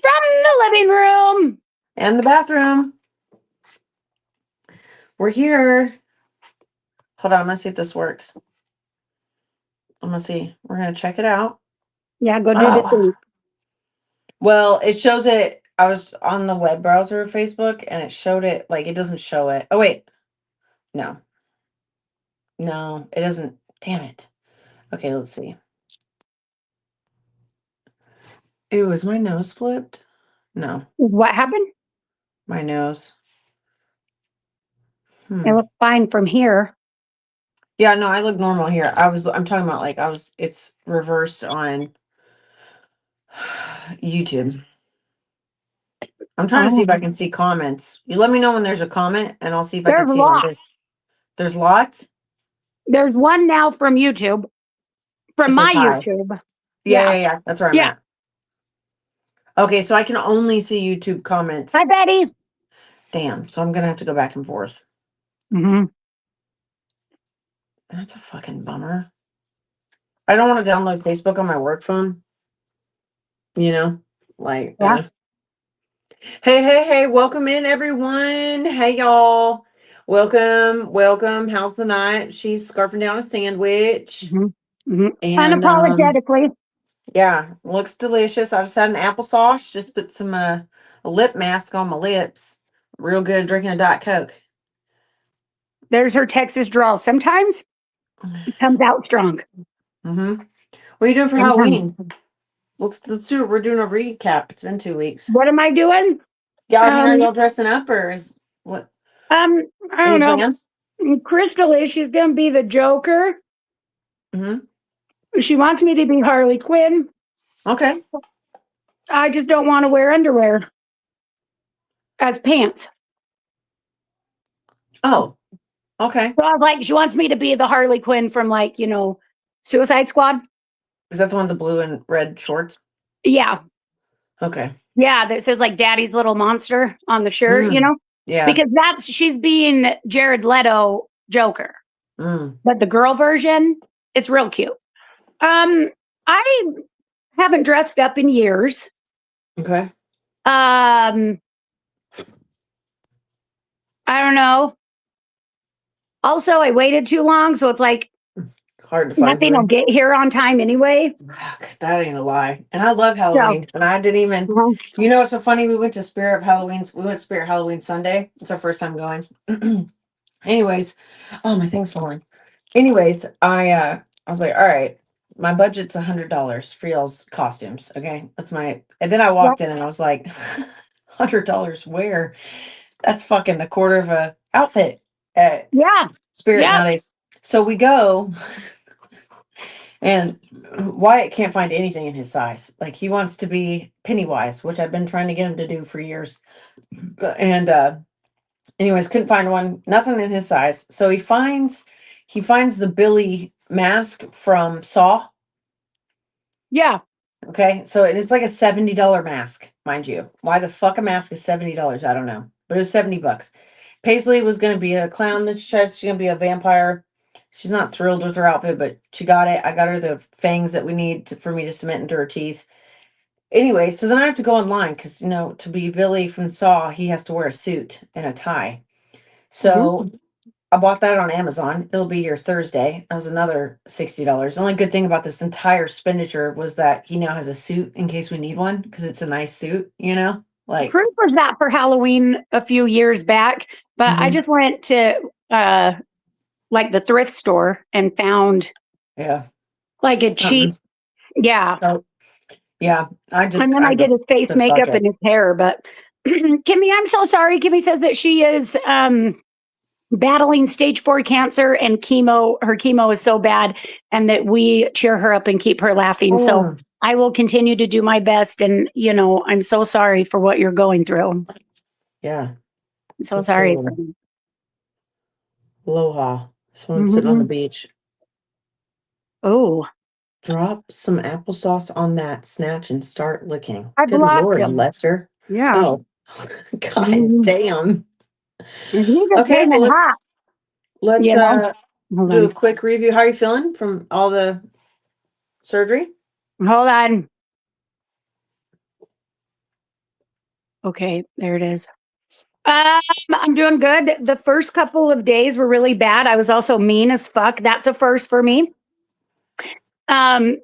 the living room and the bathroom. We're here. Hold on, I'm gonna see if this works. I'm gonna see. We're gonna check it out. Yeah, go do the thing. Well, it shows it. I was on the web browser of Facebook and it showed it like it doesn't show it. Oh wait. No. No, it doesn't. Damn it. Okay, let's see. Ew, is my nose flipped? No. What happened? My nose. It looks fine from here. Yeah, no, I look normal here. I'm talking about like it's reversed on YouTube. I'm trying to see if I can see comments. You let me know when there's a comment and I'll see if I can There's see it on lots. this. There's lots? There's one now from YouTube. From It my says hi. YouTube. Yeah. That's where I'm Yeah. at. Okay, so I can only see YouTube comments. Hi, Betty. Damn, so I'm gonna have to go back and forth. Mm-hmm. That's a fucking bummer. I don't want to download Facebook on my work phone. You know? Like, Yeah. Hey, welcome in everyone. Hey y'all. Welcome. How's the night? She's scarfing down a sandwich. And Unapologetically. yeah, looks delicious. I just had an applesauce, just put some a lip mask on my lips. Real good drinking a Diet Coke. There's her Texas drawl. Sometimes it comes out strong. Mm-hmm. What are you doing for Halloween? Let's do it. We're doing a recap. It's been 2 weeks. What am I doing? Yeah, I mean, are y'all dressing up or is what? I don't know. Plans? Crystal is. She's going to be the Joker. Mm-hmm. She wants me to be Harley Quinn. Okay. I just don't want to wear underwear as pants. Oh, okay. So I was like, she wants me to be the Harley Quinn from like, Suicide Squad. Is that the one with the blue and red shorts? Yeah. Okay. Yeah, that says like Daddy's Little Monster on the shirt, Yeah. Because she's being Jared Leto Joker. But the girl version, it's real cute. I haven't dressed up in years. Okay. I don't know. Also, I waited too long, so it's like hard to find. Nothing will get here on time anyway. That ain't a lie. And I love Halloween. And I didn't even, it's so funny. We went to Spirit Halloween Sunday. It's our first time going. Anyways, oh, my thing's falling. Anyways, I was like, all right, my budget's $100 for y'all's costumes. Okay. And then I walked in and I was like, $100 where? That's fucking a quarter of a outfit at Spirit nowadays. So we go. And Wyatt can't find anything in his size. Like he wants to be Pennywise, which I've been trying to get him to do for years. And anyways, couldn't find one, nothing in his size. So he finds the Billy mask from Saw. Yeah. Okay. So it's like a $70 mask, mind you. Why the fuck a mask is $70? I don't know. But it was $70. Paisley was gonna be a clown that she's gonna be a vampire. She's not thrilled with her outfit, but she got it. I got her the fangs that we need for me to cement into her teeth. Anyway, so then I have to go online because, to be Billy from Saw, he has to wear a suit and a tie. So I bought that on Amazon. It'll be here Thursday. That was another $60. The only good thing about this entire expenditure was that he now has a suit in case we need one because it's a nice suit, Like Cruz was that for Halloween a few years back, but I just went to like the thrift store and found like a cheap yeah, and then I did his face makeup and his hair. But Kimmy, I'm so sorry. Kimmy says that she is battling stage 4 cancer and chemo. Her chemo is so bad, and that we cheer her up and keep her laughing. So I will continue to do my best. And I'm so sorry for what you're going through. Yeah. I'm so sorry. Aloha. Someone sitting on the beach. Oh. Drop some applesauce on that snatch and start licking. I Good blocked Lord, him. Lester. Yeah. Oh, God damn. Okay, well, let's do a quick review. How are you feeling from all the surgery? Hold on. Okay, there it is. I'm doing good. The first couple of days were really bad. I was also mean as fuck. That's a first for me.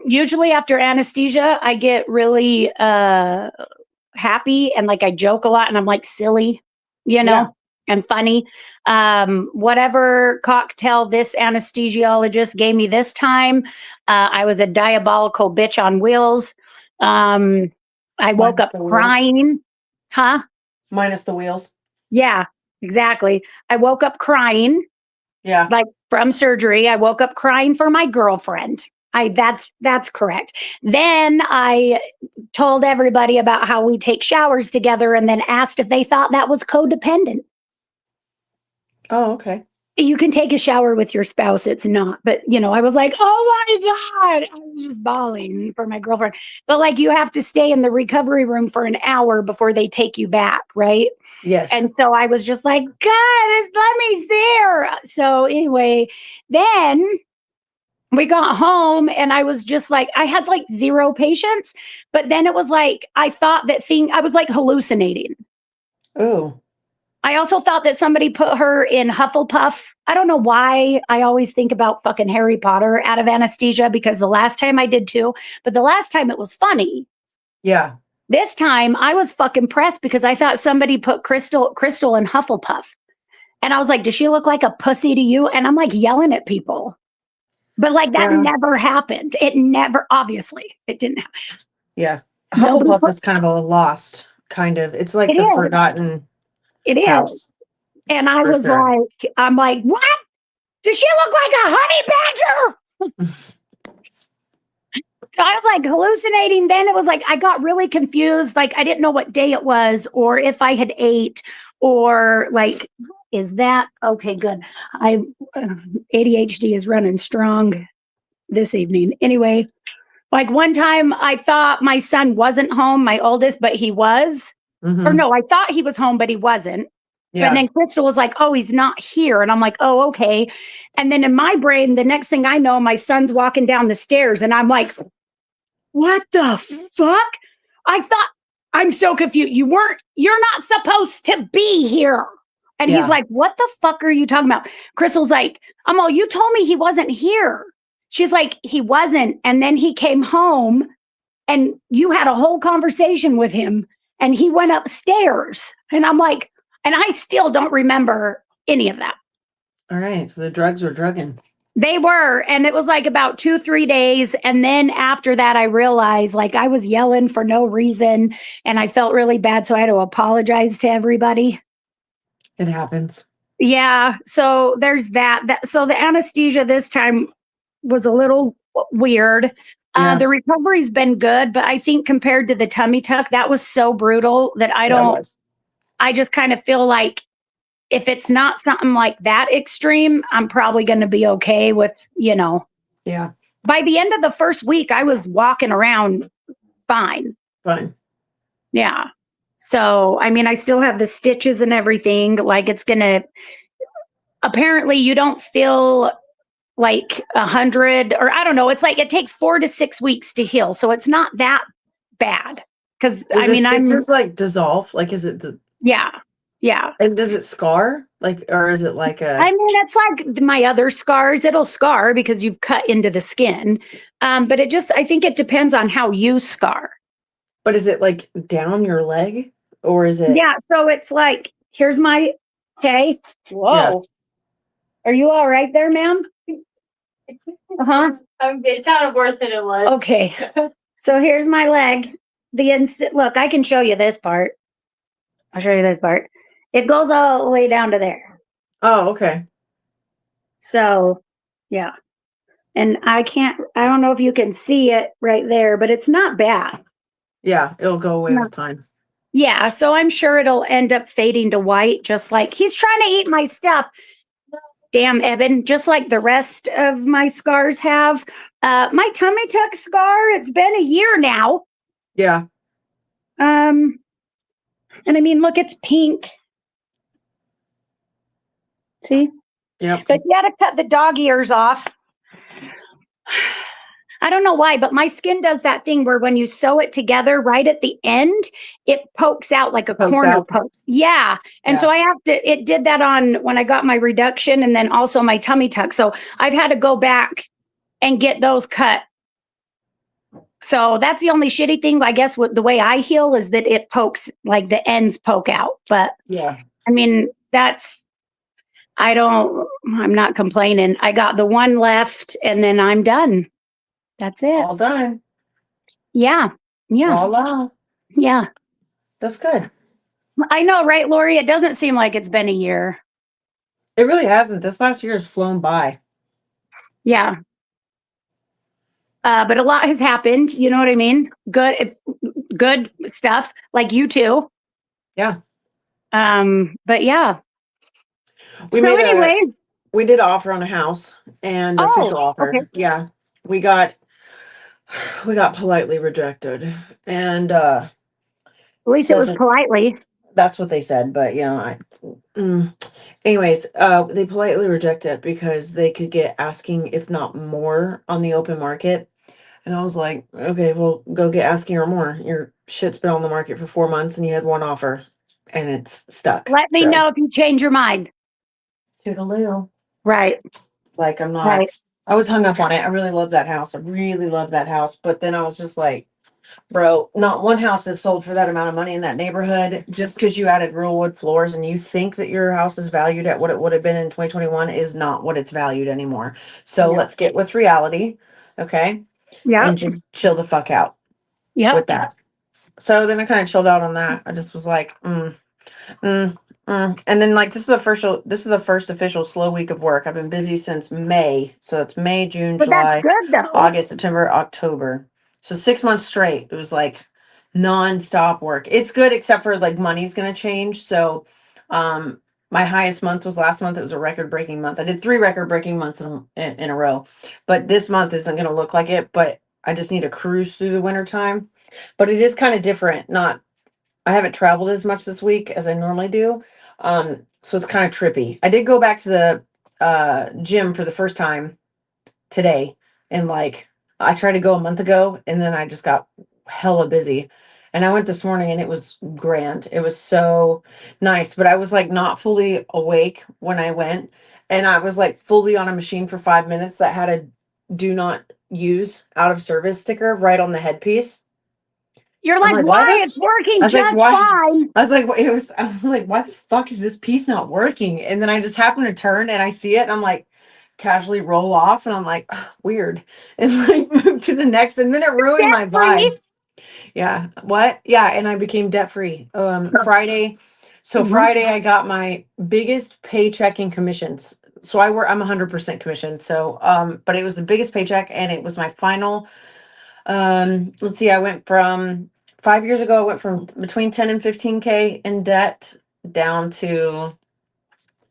Usually after anesthesia, I get really happy and like I joke a lot and I'm like silly, you Yeah. know, and funny. Whatever cocktail this anesthesiologist gave me this time, I was a diabolical bitch on wheels. I woke Minus up the wheels. crying. Huh? Minus the wheels. Yeah, exactly. I woke up crying Yeah. like from surgery. I woke up crying for my girlfriend. That's correct. Then I told everybody about how we take showers together and then asked if they thought that was codependent. Oh, okay. You can take a shower with your spouse, it's not. But, I was like, oh my God. I was just bawling for my girlfriend. But, like, you have to stay in the recovery room for an hour before they take you back, right? Yes. And so I was just like, God, let me see her. So, anyway, then we got home and I was just like, I had like zero patience. But then it was like, I was like hallucinating. Oh. I also thought that somebody put her in Hufflepuff. I don't know why I always think about fucking Harry Potter out of anesthesia because the last time I did too, but the last time it was funny. Yeah. This time I was fucking pressed because I thought somebody put Crystal in Hufflepuff. And I was like, does she look like a pussy to you? And I'm like yelling at people. But like that Yeah. never happened. It never, obviously, it didn't happen. Yeah. Nobody Hufflepuff put is kind of a lost kind of. It's like it the is. forgotten It is. house. And I For was sure. like, I'm like, what? Does she look like a honey badger? So I was like hallucinating. Then it was like I got really confused. Like I didn't know what day it was, or if I had ate, or like, is that okay? Good. I ADHD is running strong this evening. Anyway, like one time I thought my son wasn't home, my oldest, but he was. Or Mm-hmm. no, I thought he was home, but he wasn't. And Yeah. then Crystal was like, oh, he's not here. And I'm like, oh, okay. And then in my brain, the next thing I know, my son's walking down the stairs. And I'm like, what the fuck? I thought, I'm so confused. You're not supposed to be here. And he's Yeah. like, what the fuck are you talking about? Crystal's like, you told me he wasn't here. She's like, he wasn't. And then he came home and you had a whole conversation with him and he went upstairs. And I'm like, and I still don't remember any of that. All right. So the drugs were drugging. They were. And it was like about 2-3 days. And then after that, I realized like I was yelling for no reason and I felt really bad. So I had to apologize to everybody. It happens. Yeah. So there's that. So the anesthesia this time was a little weird. Yeah. The recovery's been good, but I think compared to the tummy tuck, that was so brutal that I just kind of feel like if it's not something like that extreme, I'm probably going to be okay with, Yeah. by the end of the first week, I was walking around fine. Fine. Yeah. So, I mean, I still have the stitches and everything. Like apparently you don't feel like 100 or I don't know. It's like it takes 4 to 6 weeks to heal. So it's not that bad. Cause Do I the mean, stitches like dissolve? Like, is it yeah. Yeah. and does it scar? Like, or is it like I mean, it's like my other scars. It'll scar because you've cut into the skin. But I think it depends on how you scar. but is it like down your leg or is it? Yeah. So it's like, here's my, okay. Whoa. Yeah. Are you all right there, ma'am? Uh-huh. It sounded worse than it was. Okay. So here's my leg. Look, I can show you this part. I'll show you this part. It goes all the way down to there. Oh, okay. So, yeah. And I don't know if you can see it right there, but it's not bad. Yeah, it'll go away No. with time. Yeah, so I'm sure it'll end up fading to white, just like he's trying to eat my stuff. Damn, Eben, just like the rest of my scars have. My tummy tuck scar, it's been a year now. Yeah. And I mean, look, it's pink. See? Yep. But you got to cut the dog ears off. I don't know why, but my skin does that thing where when you sew it together right at the end, it pokes out like a corner poke. Yeah. And so I have to, it did that on when I got my reduction and then also my tummy tuck. So I've had to go back and get those cut. So that's the only shitty thing, I guess, with the way I heal is that it pokes, like the ends poke out. But Yeah. I mean, I'm not complaining. I got the one left and then I'm done. That's it. All done. Yeah. Yeah. Voila. Yeah. That's good. I know, right, Lori? It doesn't seem like it's been a year. It really hasn't. This last year has flown by. Yeah. But a lot has happened. You know what I mean? Good stuff, like you too. Yeah. But yeah. We did an offer on a house and official offer. Okay. Yeah. We got politely rejected. And At least it was politely. That's what they said, but anyways, they politely rejected it because they could get asking, if not more, on the open market. And I was like, okay, well, go get asking or more. Your shit's been on the market for 4 months and you had one offer and it's stuck. Let me know if you change your mind. Toodaloo. Right. Like, I'm not, Right. I was hung up on it. I really love that house. I really love that house. But then I was just like, bro, not one house is sold for that amount of money in that neighborhood. Just because you added real wood floors and you think that your house is valued at what it would have been in 2021 is not what it's valued anymore. So let's get with reality. Okay. Yeah. And just chill the fuck out Yeah. with that. So then I kind of chilled out on that. I just was like, and then like this is the first official slow week of work. I've been busy since May. So it's May, June, But July, that's good though. August, September, October. So 6 months straight. It was like non-stop work. It's good except for like money's gonna change. So my highest month was last month. It was a record-breaking month. I did 3 record-breaking months in a row. But this month isn't gonna look like it, but I just need to cruise through the winter time. But it is kind of different. I haven't traveled as much this week as I normally do. So it's kind of trippy. I did go back to the gym for the first time today, and like I tried to go a month ago and then I just got hella busy. And I went this morning and it was grand. It was so nice, but I was like not fully awake when I went, and I was like fully on a machine for 5 minutes that had a do not use out of service sticker right on the headpiece. You're like, why? It's working just fine. I was like, why the fuck is this piece not working? And then I just happen to turn and I see it and I'm like, casually roll off and I'm like, weird. And like move to the next, and then it ruined my vibe. Yeah. What? Yeah. And I became debt free. Friday. So Friday I got my biggest paycheck in commissions. So I'm 100% commission. So, but it was the biggest paycheck and it was my final. Let's see, I went from 5 years ago, I went from between 10 and 15K in debt down to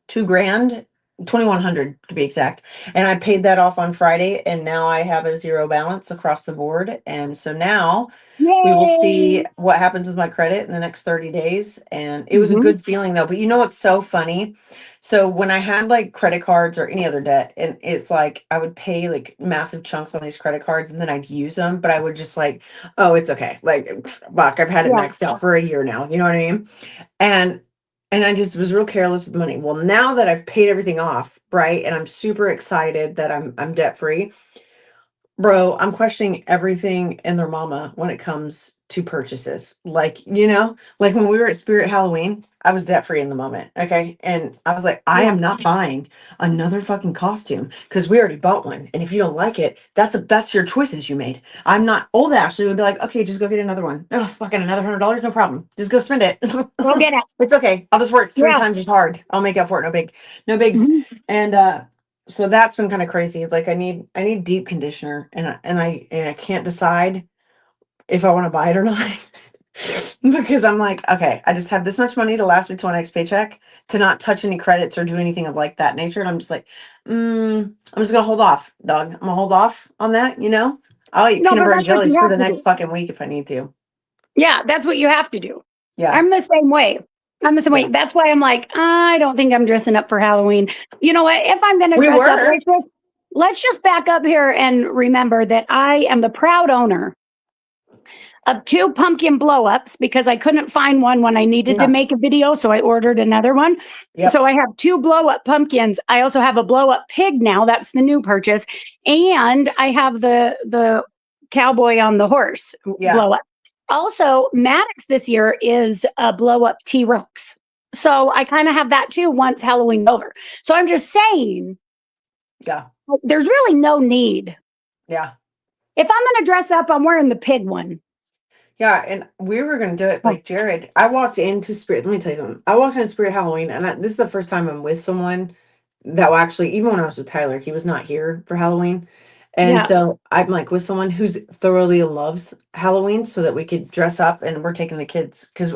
$2,000, 2,100 to be exact. And I paid that off on Friday, and now I have a zero balance across the board. And so now we will see what happens with my credit in the next 30 days. And it was a good feeling though. But you know what's so funny? So when I had like credit cards or any other debt, and it's like I would pay like massive chunks on these credit cards and then I'd use them, but I would just like, oh, it's okay. Like, fuck, I've had it maxed out for a year now. You know what I mean? And I just was real careless with money. Well, now that I've paid everything off, right, and I'm super excited that I'm debt free, bro, I'm questioning everything and their mama when it comes to purchases. Like, like when we were at Spirit Halloween, I was debt free in the moment. Okay. And I was like, I am not buying another fucking costume because we already bought one. And if you don't like it, that's your choices you made. I'm not old Ashley would be like, okay, just go get another one. Oh, fucking another $100. No problem. Just go spend it. Go get it. It's okay. I'll just work 3 times as hard. I'll make up for it. No bigs. And, so that's been kind of crazy. Like I need deep conditioner, and I can't decide if I want to buy it or not because I'm like, okay, I just have this much money to last me till my next paycheck to not touch any credits or do anything of like that nature. And I'm just like, I'm just gonna hold off, dog. I'm gonna hold off on that. I'll eat peanut butter and jellies for the next fucking week if I need to. Yeah, that's what you have to do. Yeah, I'm the same way. That's why I'm like, I don't think I'm dressing up for Halloween. You know what? If I'm going to dress up like this, let's just back up here and remember that I am the proud owner of 2 pumpkin blow-ups because I couldn't find one when I needed to make a video, so I ordered another one. Yep. So I have 2 blow-up pumpkins. I also have a blow-up pig now. That's the new purchase. And I have the cowboy on the horse blow-up. Also, Maddox this year is a blow-up T-Rex. So I kind of have that too once Halloween's over. So I'm just saying, there's really no need. Yeah. If I'm going to dress up, I'm wearing the pig one. Yeah, and we were going to do it like Jared. I walked into Spirit. Let me tell you something. I walked into Spirit Halloween, and this is the first time I'm with someone that will actually, even when I was with Tyler, he was not here for Halloween. And so I'm like with someone who's thoroughly loves Halloween so that we could dress up, and we're taking the kids because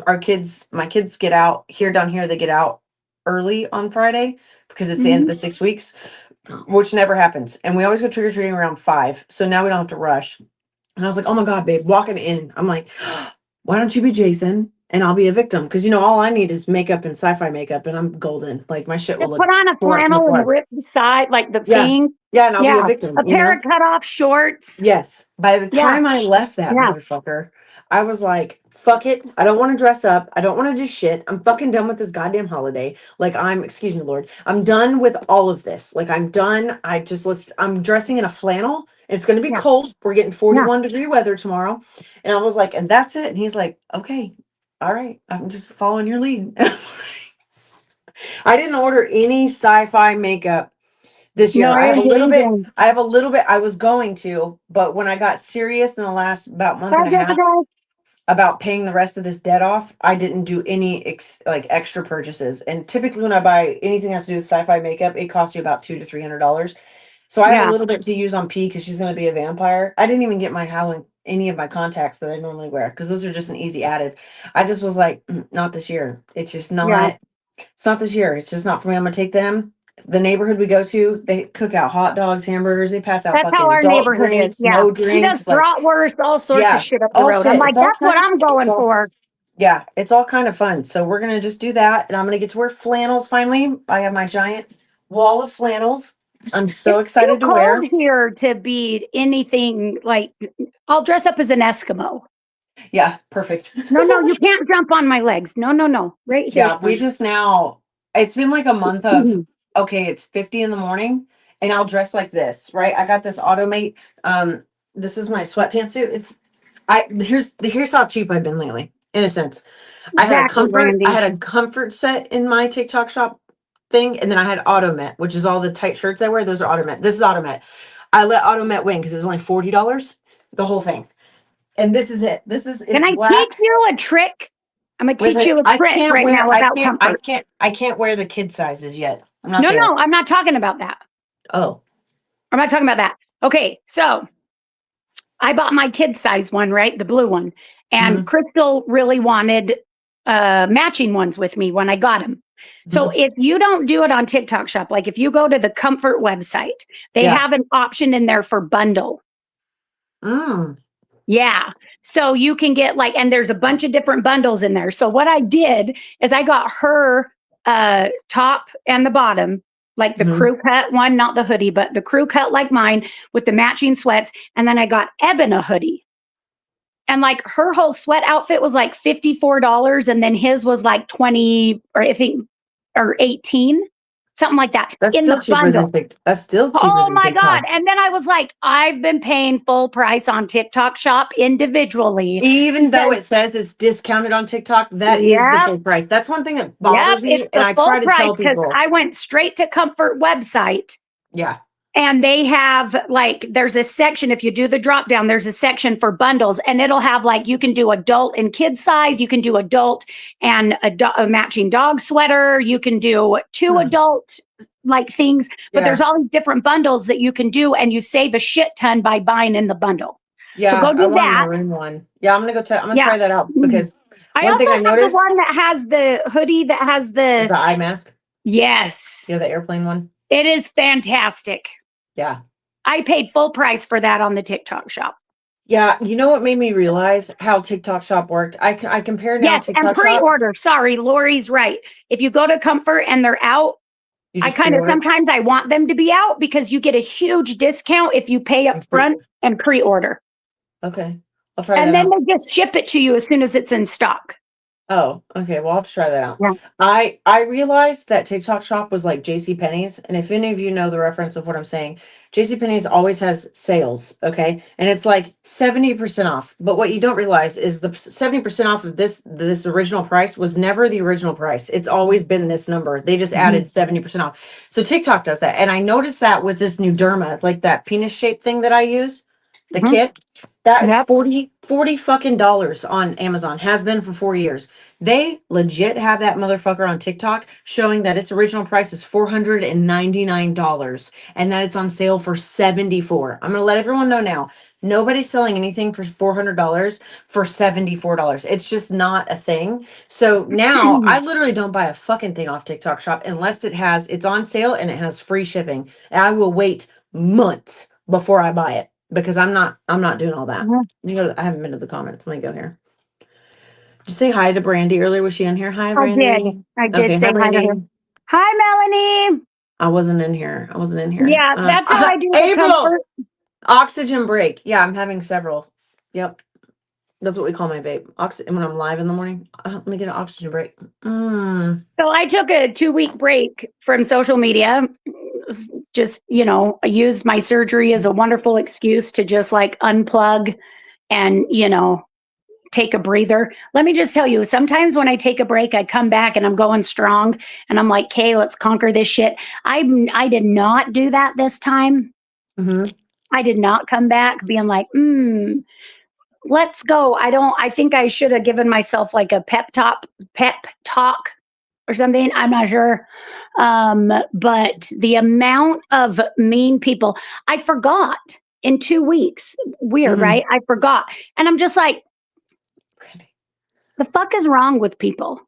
my kids get out down here, they get out early on Friday because it's the end of the 6 weeks, which never happens. And we always go trick-or-treating around 5. So now we don't have to rush. And I was like, oh my God, babe, walking in. I'm like, why don't you be Jason and I'll be a victim? Because, all I need is makeup and sci-fi makeup and I'm golden. Like my shit will look. Put on a flannel and rip the side, like the thing. Yeah, and I'll be a victim. A pair of cut-off shorts. Yes. By the time I left that motherfucker, I was like, fuck it. I don't want to dress up. I don't want to do shit. I'm fucking done with this goddamn holiday. Like excuse me, Lord. I'm done with all of this. Like I'm done. I'm dressing in a flannel. It's going to be cold. We're getting 41-degree weather tomorrow. And I was like, and that's it. And he's like, okay, all right. I'm just following your lead. I didn't order any sci-fi makeup this year. I have a little bit. I was going to, but when I got serious in the last about month and a half about paying the rest of this debt off, I didn't do any extra purchases. And typically when I buy anything that has to do with sci-fi makeup, it costs me about $200 to $300. So I have a little bit to use on P because she's going to be a vampire. I didn't even get my Halloween, any of my contacts that I normally wear because those are just an easy added. I just was like, not this year. It's just not. It's not this year. It's just not for me. I'm going to take them. The neighborhood we go to, they cook out hot dogs, hamburgers. They pass out that's fucking how our neighborhood drinks, is. Yeah. no drinks. She does bratwurst, all sorts of shit up the road. I'm like, that's what I'm going for. Yeah, it's all kind of fun. So we're going to just do that. And I'm going to get to wear flannels finally. I have my giant wall of flannels. I'm so excited to wear. It's too cold here to be anything like, I'll dress up as an Eskimo. Yeah, perfect. No, you can't jump on my legs. No. Right here. Yeah, it's been like a month of, okay, it's 50 in the morning and I'll dress like this, right? I got this Automate. This is my sweatpants suit. Here's how cheap I've been lately, in a sense. I had a comfort set in my TikTok shop thing, and then I had Automet, which is all the tight shirts I wear. Those are Automet. This is Automet. I let Automet win because it was only $40, the whole thing. And this is it. Can I teach you a trick? I'm gonna teach you a trick right now about comfort. I can't wear the kid sizes yet. I'm not talking about that. Oh. I'm not talking about that. Okay, so I bought my kid size one, right? The blue one. And Crystal really wanted matching ones with me when I got them. So if you don't do it on TikTok shop, like if you go to the Comfort website, they have an option in there for bundle. Yeah. So you can get and there's a bunch of different bundles in there. So what I did is I got her top and the bottom, like the crew cut one, not the hoodie, but the crew cut like mine with the matching sweats. And then I got Eben a hoodie. And her whole sweat outfit was like $54. And then his was like 20 or 18. Something like that. That's in still the cheaper bundle. That's still cheaper. Oh my God. And then I was like, I've been paying full price on TikTok shop individually. Even though it says it's discounted on TikTok, that is the full price. That's one thing that bothers me. And I try to tell people. I went straight to Comfort website. Yeah. And they have there's a section, if you do the drop down, there's a section for bundles and it'll have you can do adult and kid size. You can do adult and a matching dog sweater. You can do 2 adult things, but there's all these different bundles that you can do and you save a shit ton by buying in the bundle. Yeah. So go do that. One. Yeah. I'm going to try that out because I also have the one that has the hoodie that has the eye mask. Yes. Yeah. The airplane one. It is fantastic. Yeah. I paid full price for that on the TikTok shop. Yeah. You know what made me realize how TikTok shop worked? I compare now TikTok and pre-order. Sorry, Lori's right. If you go to Comfort and they're out, I kind of sometimes I want them to be out because you get a huge discount if you pay up front and pre-order. Okay. I'll try that And then out. they just ship it to you as soon as it's in stock. Oh, okay. Well, I'll have to try that out. Yeah. I realized that TikTok Shop was like JCPenney's, and if any of you know the reference of what I'm saying, JCPenney's always has sales, okay? And it's like 70% off. But what you don't realize is the 70% off of this original price was never the original price. It's always been this number. They just added 70% off. So TikTok does that. And I noticed that with this new Derma, like that penis shaped thing that I use, the kit. That is 40 fucking dollars on Amazon. Has been for 4 years. They legit have that motherfucker on TikTok showing that its original price is $499 and that it's on sale for $74. I'm gonna let everyone know now. Nobody's selling anything for $400 for $74. It's just not a thing. So now I literally don't buy a fucking thing off TikTok Shop unless it's on sale and it has free shipping. And I will wait months before I buy it because I'm not doing all that. I haven't been to the comments. Let me go here. Did you say hi to Brandy earlier? Was she in here? Hi, Brandy. I did Okay, say hi, hi to her. Brandy. Hi, Melanie. I wasn't in here. Yeah, that's how I do the April. comfort. Oxygen break. Yeah, I'm having several. Yep. That's what we call my vape. When I'm live in the morning. Let me get an oxygen break. So I took a 2-week break from social media. Just, I used my surgery as a wonderful excuse to just like unplug and, take a breather. Let me just tell you, sometimes when I take a break, I come back and I'm going strong and I'm like, "Okay, let's conquer this shit." I did not do that this time. I did not come back being like, let's go. I think I should have given myself like a pep talk or something. I'm not sure. But the amount of mean people, I forgot in 2 weeks. Weird, right? I forgot. And I'm just like, the fuck is wrong with people?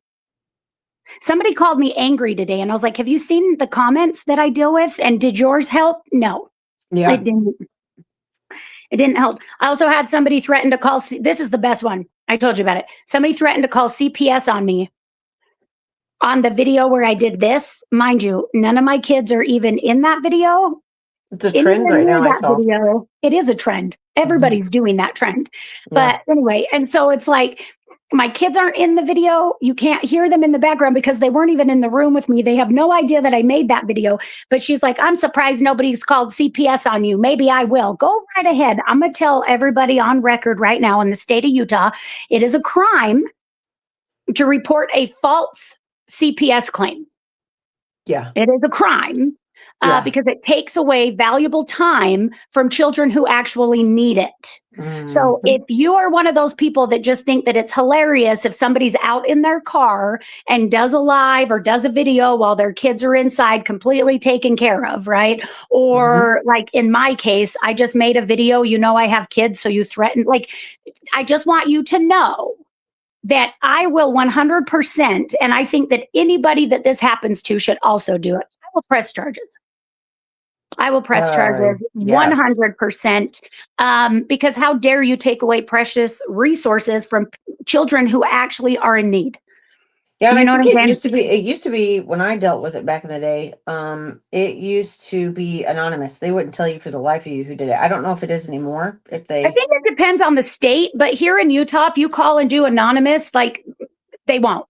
Somebody called me angry today and I was like, have you seen the comments that I deal with? And did yours help? No. Yeah. It didn't. It didn't help. I also had somebody threaten to call. This is the best one. I told you about it. Somebody threatened to call CPS on me on the video where I did this. Mind you, none of my kids are even in that video. It's a trend right now, I saw. Video, it is a trend. Everybody's doing that trend. But anyway, and so it's like, my kids aren't in the video. You can't hear them in the background because they weren't even in the room with me. They have no idea that I made that video. But she's like, "I'm surprised nobody's called CPS on you. Maybe I will." Go right ahead. I'm going to tell everybody on record right now in the state of Utah, it is a crime to report a false CPS claim. Yeah. It is a crime. Because it takes away valuable time from children who actually need it. So if you are one of those people that just think that it's hilarious if somebody's out in their car and does a live or does a video while their kids are inside completely taken care of, right? Or like in my case, I just made a video, I have kids, so you threaten, like, I just want you to know that I will 100%, and I think that anybody that this happens to should also do it. I will press charges. 100%. Because how dare you take away precious resources from children who actually are in need? Yeah, and I think it used to be when I dealt with it back in the day, it used to be anonymous. They wouldn't tell you for the life of you who did it. I don't know if it is anymore. I think it depends on the state, but here in Utah, if you call and do anonymous, like, they won't.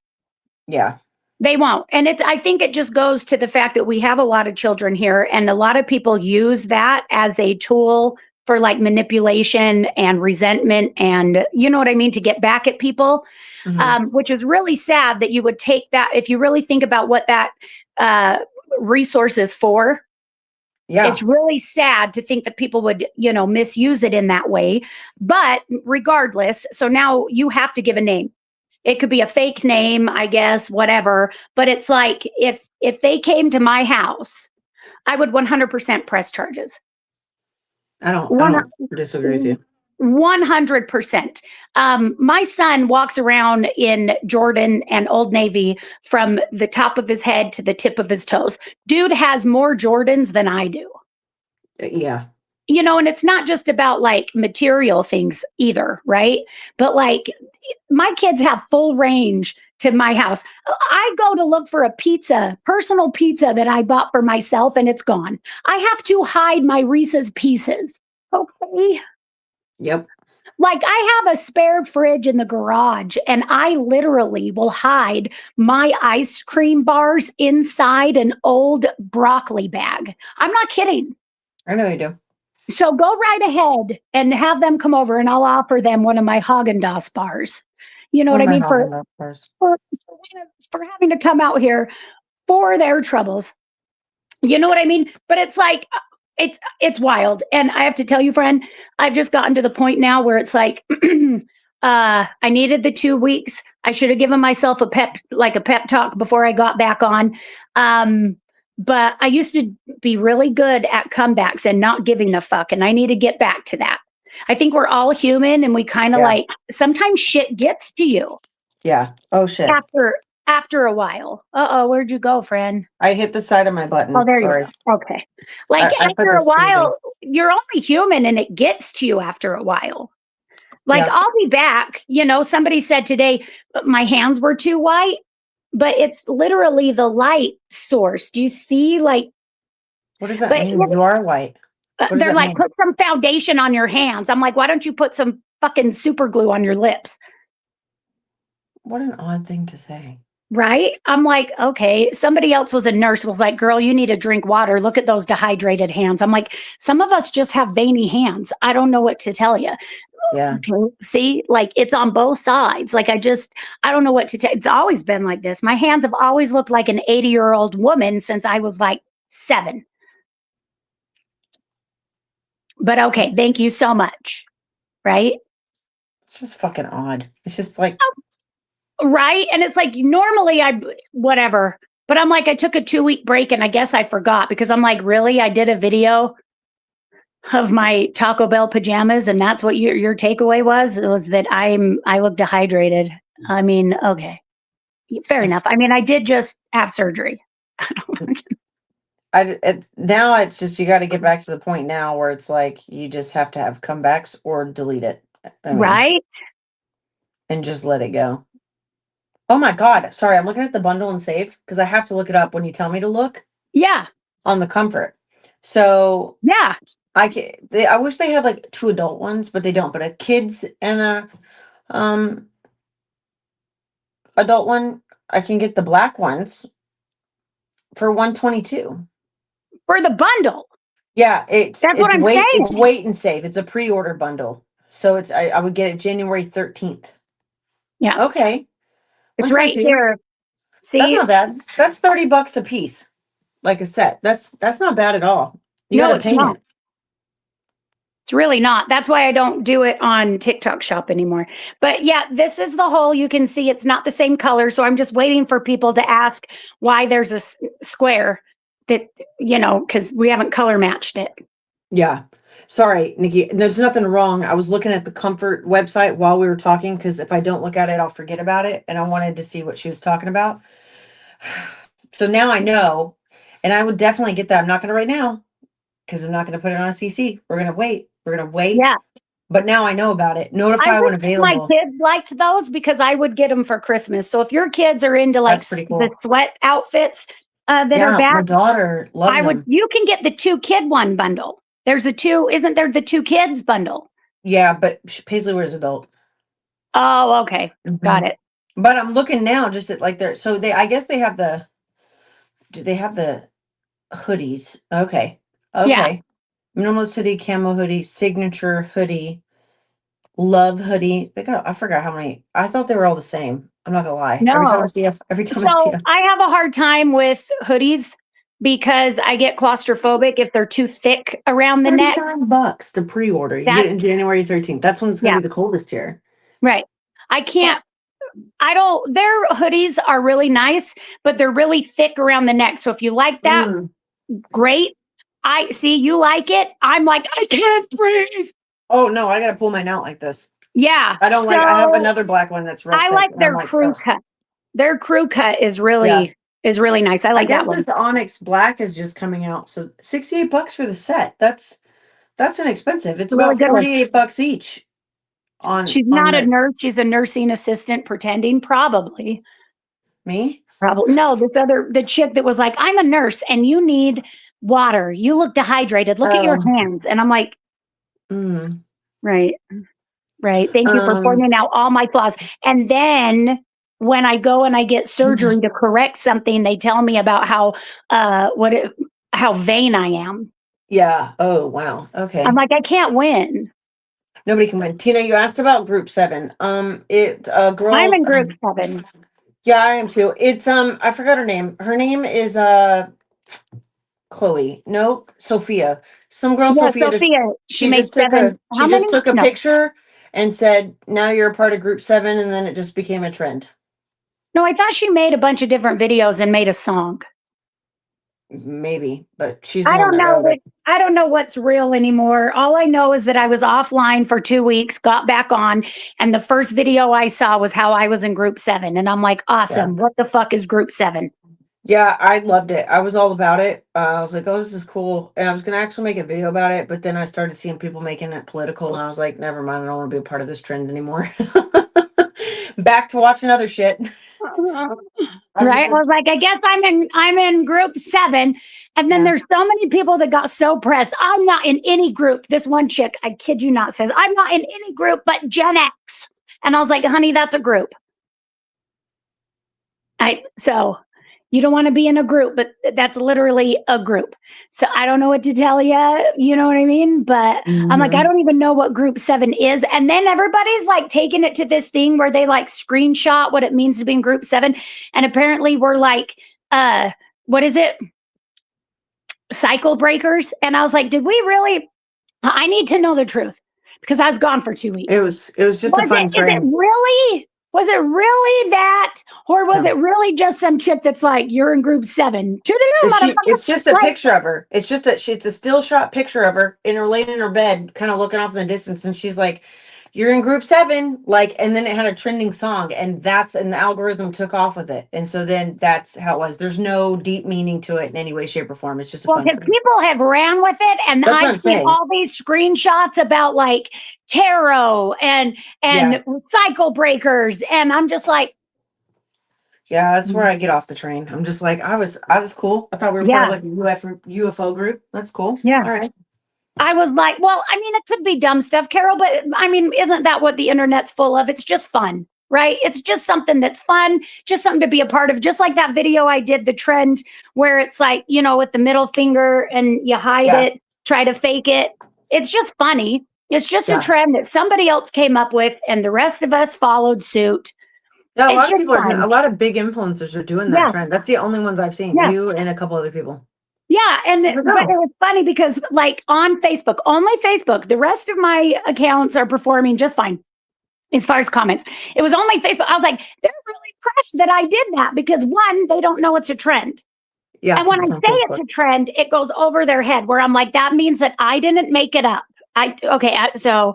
Yeah. They won't. And I think it just goes to the fact that we have a lot of children here, and a lot of people use that as a tool for like manipulation and resentment and, you know what I mean, to get back at people, which is really sad that you would take that. If you really think about what that resource is for, it's really sad to think that people would, misuse it in that way. But regardless, so now you have to give a name. It could be a fake name, I guess, whatever. But it's like, if they came to my house, I would 100% press charges. I don't disagree with you. 100%. My son walks around in Jordan and Old Navy from the top of his head to the tip of his toes. Dude has more Jordans than I do. Yeah. And it's not just about like material things either, right? But like, my kids have full range to my house. I go to look for a pizza, personal pizza that I bought for myself, and it's gone. I have to hide my Reese's Pieces. Okay. Yep. Like I have a spare fridge in the garage, and I literally will hide my ice cream bars inside an old broccoli bag. I'm not kidding. I know you do. So go right ahead and have them come over, and I'll offer them one of my Haagen-Dazs bars. You know what I mean? For having to come out here for their troubles. You know what I mean? But it's like it's wild. And I have to tell you, friend, I've just gotten to the point now where it's like I needed the 2 weeks. I should have given myself a pep talk before I got back on. But I used to be really good at comebacks and not giving a fuck. And I need to get back to that. I think we're all human, and we kind of like sometimes shit gets to you. Yeah. Oh shit. After a while. Where'd you go, friend? I hit the side of my button. Oh, there Sorry. you go. Okay. Like after a while, you're only human, and it gets to you after a while. Like I'll be back. You know, somebody said today my hands were too white, but it's literally the light source. Do you see? Like, what does that mean? You are white. They're like, put some foundation on your hands. I'm like, why don't you put some fucking super glue on your lips? What an odd thing to say. Right? I'm like, okay. Somebody else was a nurse, was like, girl, you need to drink water. Look at those dehydrated hands. I'm like, some of us just have veiny hands. I don't know what to tell you. Yeah. Okay. See, like it's on both sides. Like I don't know what to tell. It's always been like this. My hands have always looked like an 80-year-old woman since I was like 7. But okay, thank you so much. Right? It's just fucking odd. It's just like right. And it's like normally whatever. But I'm like, I took a 2-week break, and I guess I forgot because I'm like, really? I did a video of my Taco Bell pajamas, and that's what your takeaway was? It was that I look dehydrated. I mean, okay. Fair enough. I mean, I did just have surgery. Now it's just you got to get back to the point now where it's like you just have to have comebacks or delete it. I mean, right? And just let it go. Oh my God. Sorry, I'm looking at the bundle and save because I have to look it up when you tell me to look. Yeah. On the comfort. So yeah. I wish they had like 2 adult ones, but they don't. But a kids and a adult one, I can get the black ones for $122 for the bundle. Yeah, it's what I'm saying. It's wait and save. It's a pre-order bundle, so it's I would get it January 13th. Yeah. Okay. It's right here. See, that's not bad. That's $30 a piece, like a set. That's not bad at all. You got to pay it. It's really not. That's why I don't do it on TikTok Shop anymore. But yeah, this is the whole. You can see it's not the same color. So I'm just waiting for people to ask why there's a square that, you know, because we haven't color matched it. Yeah. Sorry, Nikki. There's nothing wrong. I was looking at the Comfort website while we were talking because if I don't look at it, I'll forget about it. And I wanted to see what she was talking about. So now I know. And I would definitely get that. I'm not going to right now because I'm not going to put it on a CC. We're going to wait. Yeah. But now I know about it. Notify when available. My kids liked those because I would get them for Christmas. So if your kids are into like the sweat outfits that are bad, my daughter loves them. You can get the 2 kid one bundle. There's isn't there the 2 kids bundle? Yeah, but Paisley wears adult. Oh, okay. Got it. But I'm looking now just at like I guess they have the hoodies. Okay. Yeah. Minimalist hoodie, camo hoodie, signature hoodie, love hoodie. I forgot how many. I thought they were all the same. I'm not gonna lie. No. Every time I see them. I have a hard time with hoodies because I get claustrophobic if they're too thick around the neck. $39 to pre-order. You get it in January 13th. That's when it's gonna be the coldest here. Right. Their hoodies are really nice, but they're really thick around the neck. So if you like that, great. I see you like it. I'm like, I can't breathe. Oh no, I gotta pull mine out like this. Yeah. I don't I have another black one that's real I thick, like their crew cut. Their crew cut is really nice. I like that one. This Onyx black is just coming out. So $68 for the set. That's inexpensive. It's about $48 each. She's not a nurse. She's a nursing assistant pretending, probably. Me? Probably no. The chick that was like, I'm a nurse and you need water. You look dehydrated. Look at your Oh. hands. And I'm like, Mm. right, right. Thank you for pointing out all my flaws. And then when I go and I get surgery to correct something, they tell me about how how vain I am. Yeah. Oh, wow. Okay. I'm like, I can't win. Nobody can win. Tina, you asked about group 7. It girl. I'm in group 7. Yeah, I am too. It's I forgot her name. Her name is Chloe. Nope, Sophia. Some girl, Yeah, Sophia. Just Sophia. She she made just took 7. a she How many? just took a No, picture and said, "Now you're a part of group 7," and then it just became a trend. no. I thought she made a bunch of different videos and made a song. Maybe, but she's the I one don't that know wrote it. I don't know what's real anymore. All I know is that I was offline for 2 weeks, got back on, and the first video I saw was how I was in group 7. And I'm like, Yeah. awesome. What the fuck is group 7? Yeah, I loved it. I was all about it. I was like, "Oh, this is cool," and I was gonna actually make a video about it, but then I started seeing people making it political, and I was like, "Never mind. I don't want to be a part of this trend anymore." Back to watching other shit. Right? I was like, I guess I'm in group 7. And then Yeah. there's so many people that got so pressed. I'm not in any group. This one chick, I kid you not, says, I'm not in any group but Gen X. And I was like, honey, that's a group. So you don't want to be in a group, but that's literally a group. So I don't know what to tell you. You know what I mean? But I'm like, I don't even know what group 7 is. And then everybody's like taking it to this thing where they like screenshot what it means to be in group 7. And apparently we're like, what is it? Cycle breakers. And I was like, did we really? I need to know the truth because I was gone for 2 weeks. It was just a fun Is it trend. really? Was it really that? Or was No. it really just some chick that's like, you're in group 7? It's just a Like, picture of her. It's just it's a still shot picture of her in her laying in her bed, kind of looking off in the distance, and she's like, "You're in group 7," like, and then it had a trending song, and the algorithm took off with it, and so then that's how it was. There's no deep meaning to it in any way, shape, or form. It's just a well, fun because trend. people have ran with it, and That's what I've I'm seen saying. all these screenshots about like tarot and Yeah. cycle breakers, and I'm just like, Yeah, that's where I get off the train. I'm just like, I was cool. I thought we were part of like a UFO group. That's cool. Yeah. All right. I was like, well, I mean, it could be dumb stuff, Carol, but I mean, isn't that what the internet's full of? It's just fun, right? It's just something that's fun, just something to be a part of. Just like that video I did, the trend where it's like, with the middle finger and you hide Yeah. it, try to fake it. It's just funny. It's just Yeah. a trend that somebody else came up with and the rest of us followed suit. Yeah, a It's lot of just people are doing, fun. a lot of big influencers are doing that Yeah. trend. That's the only ones I've seen. Yeah. You and a couple other people. Yeah, and There we but go. it was funny because like on Facebook, only Facebook, the rest of my accounts are performing just fine as far as comments. It was only Facebook. I was like, they're really pressed that I did that because one, they don't know it's a trend. Yeah. And when I 'cause say it's on it's Facebook. a trend, it goes over their head where I'm like, that means that I didn't make it up. So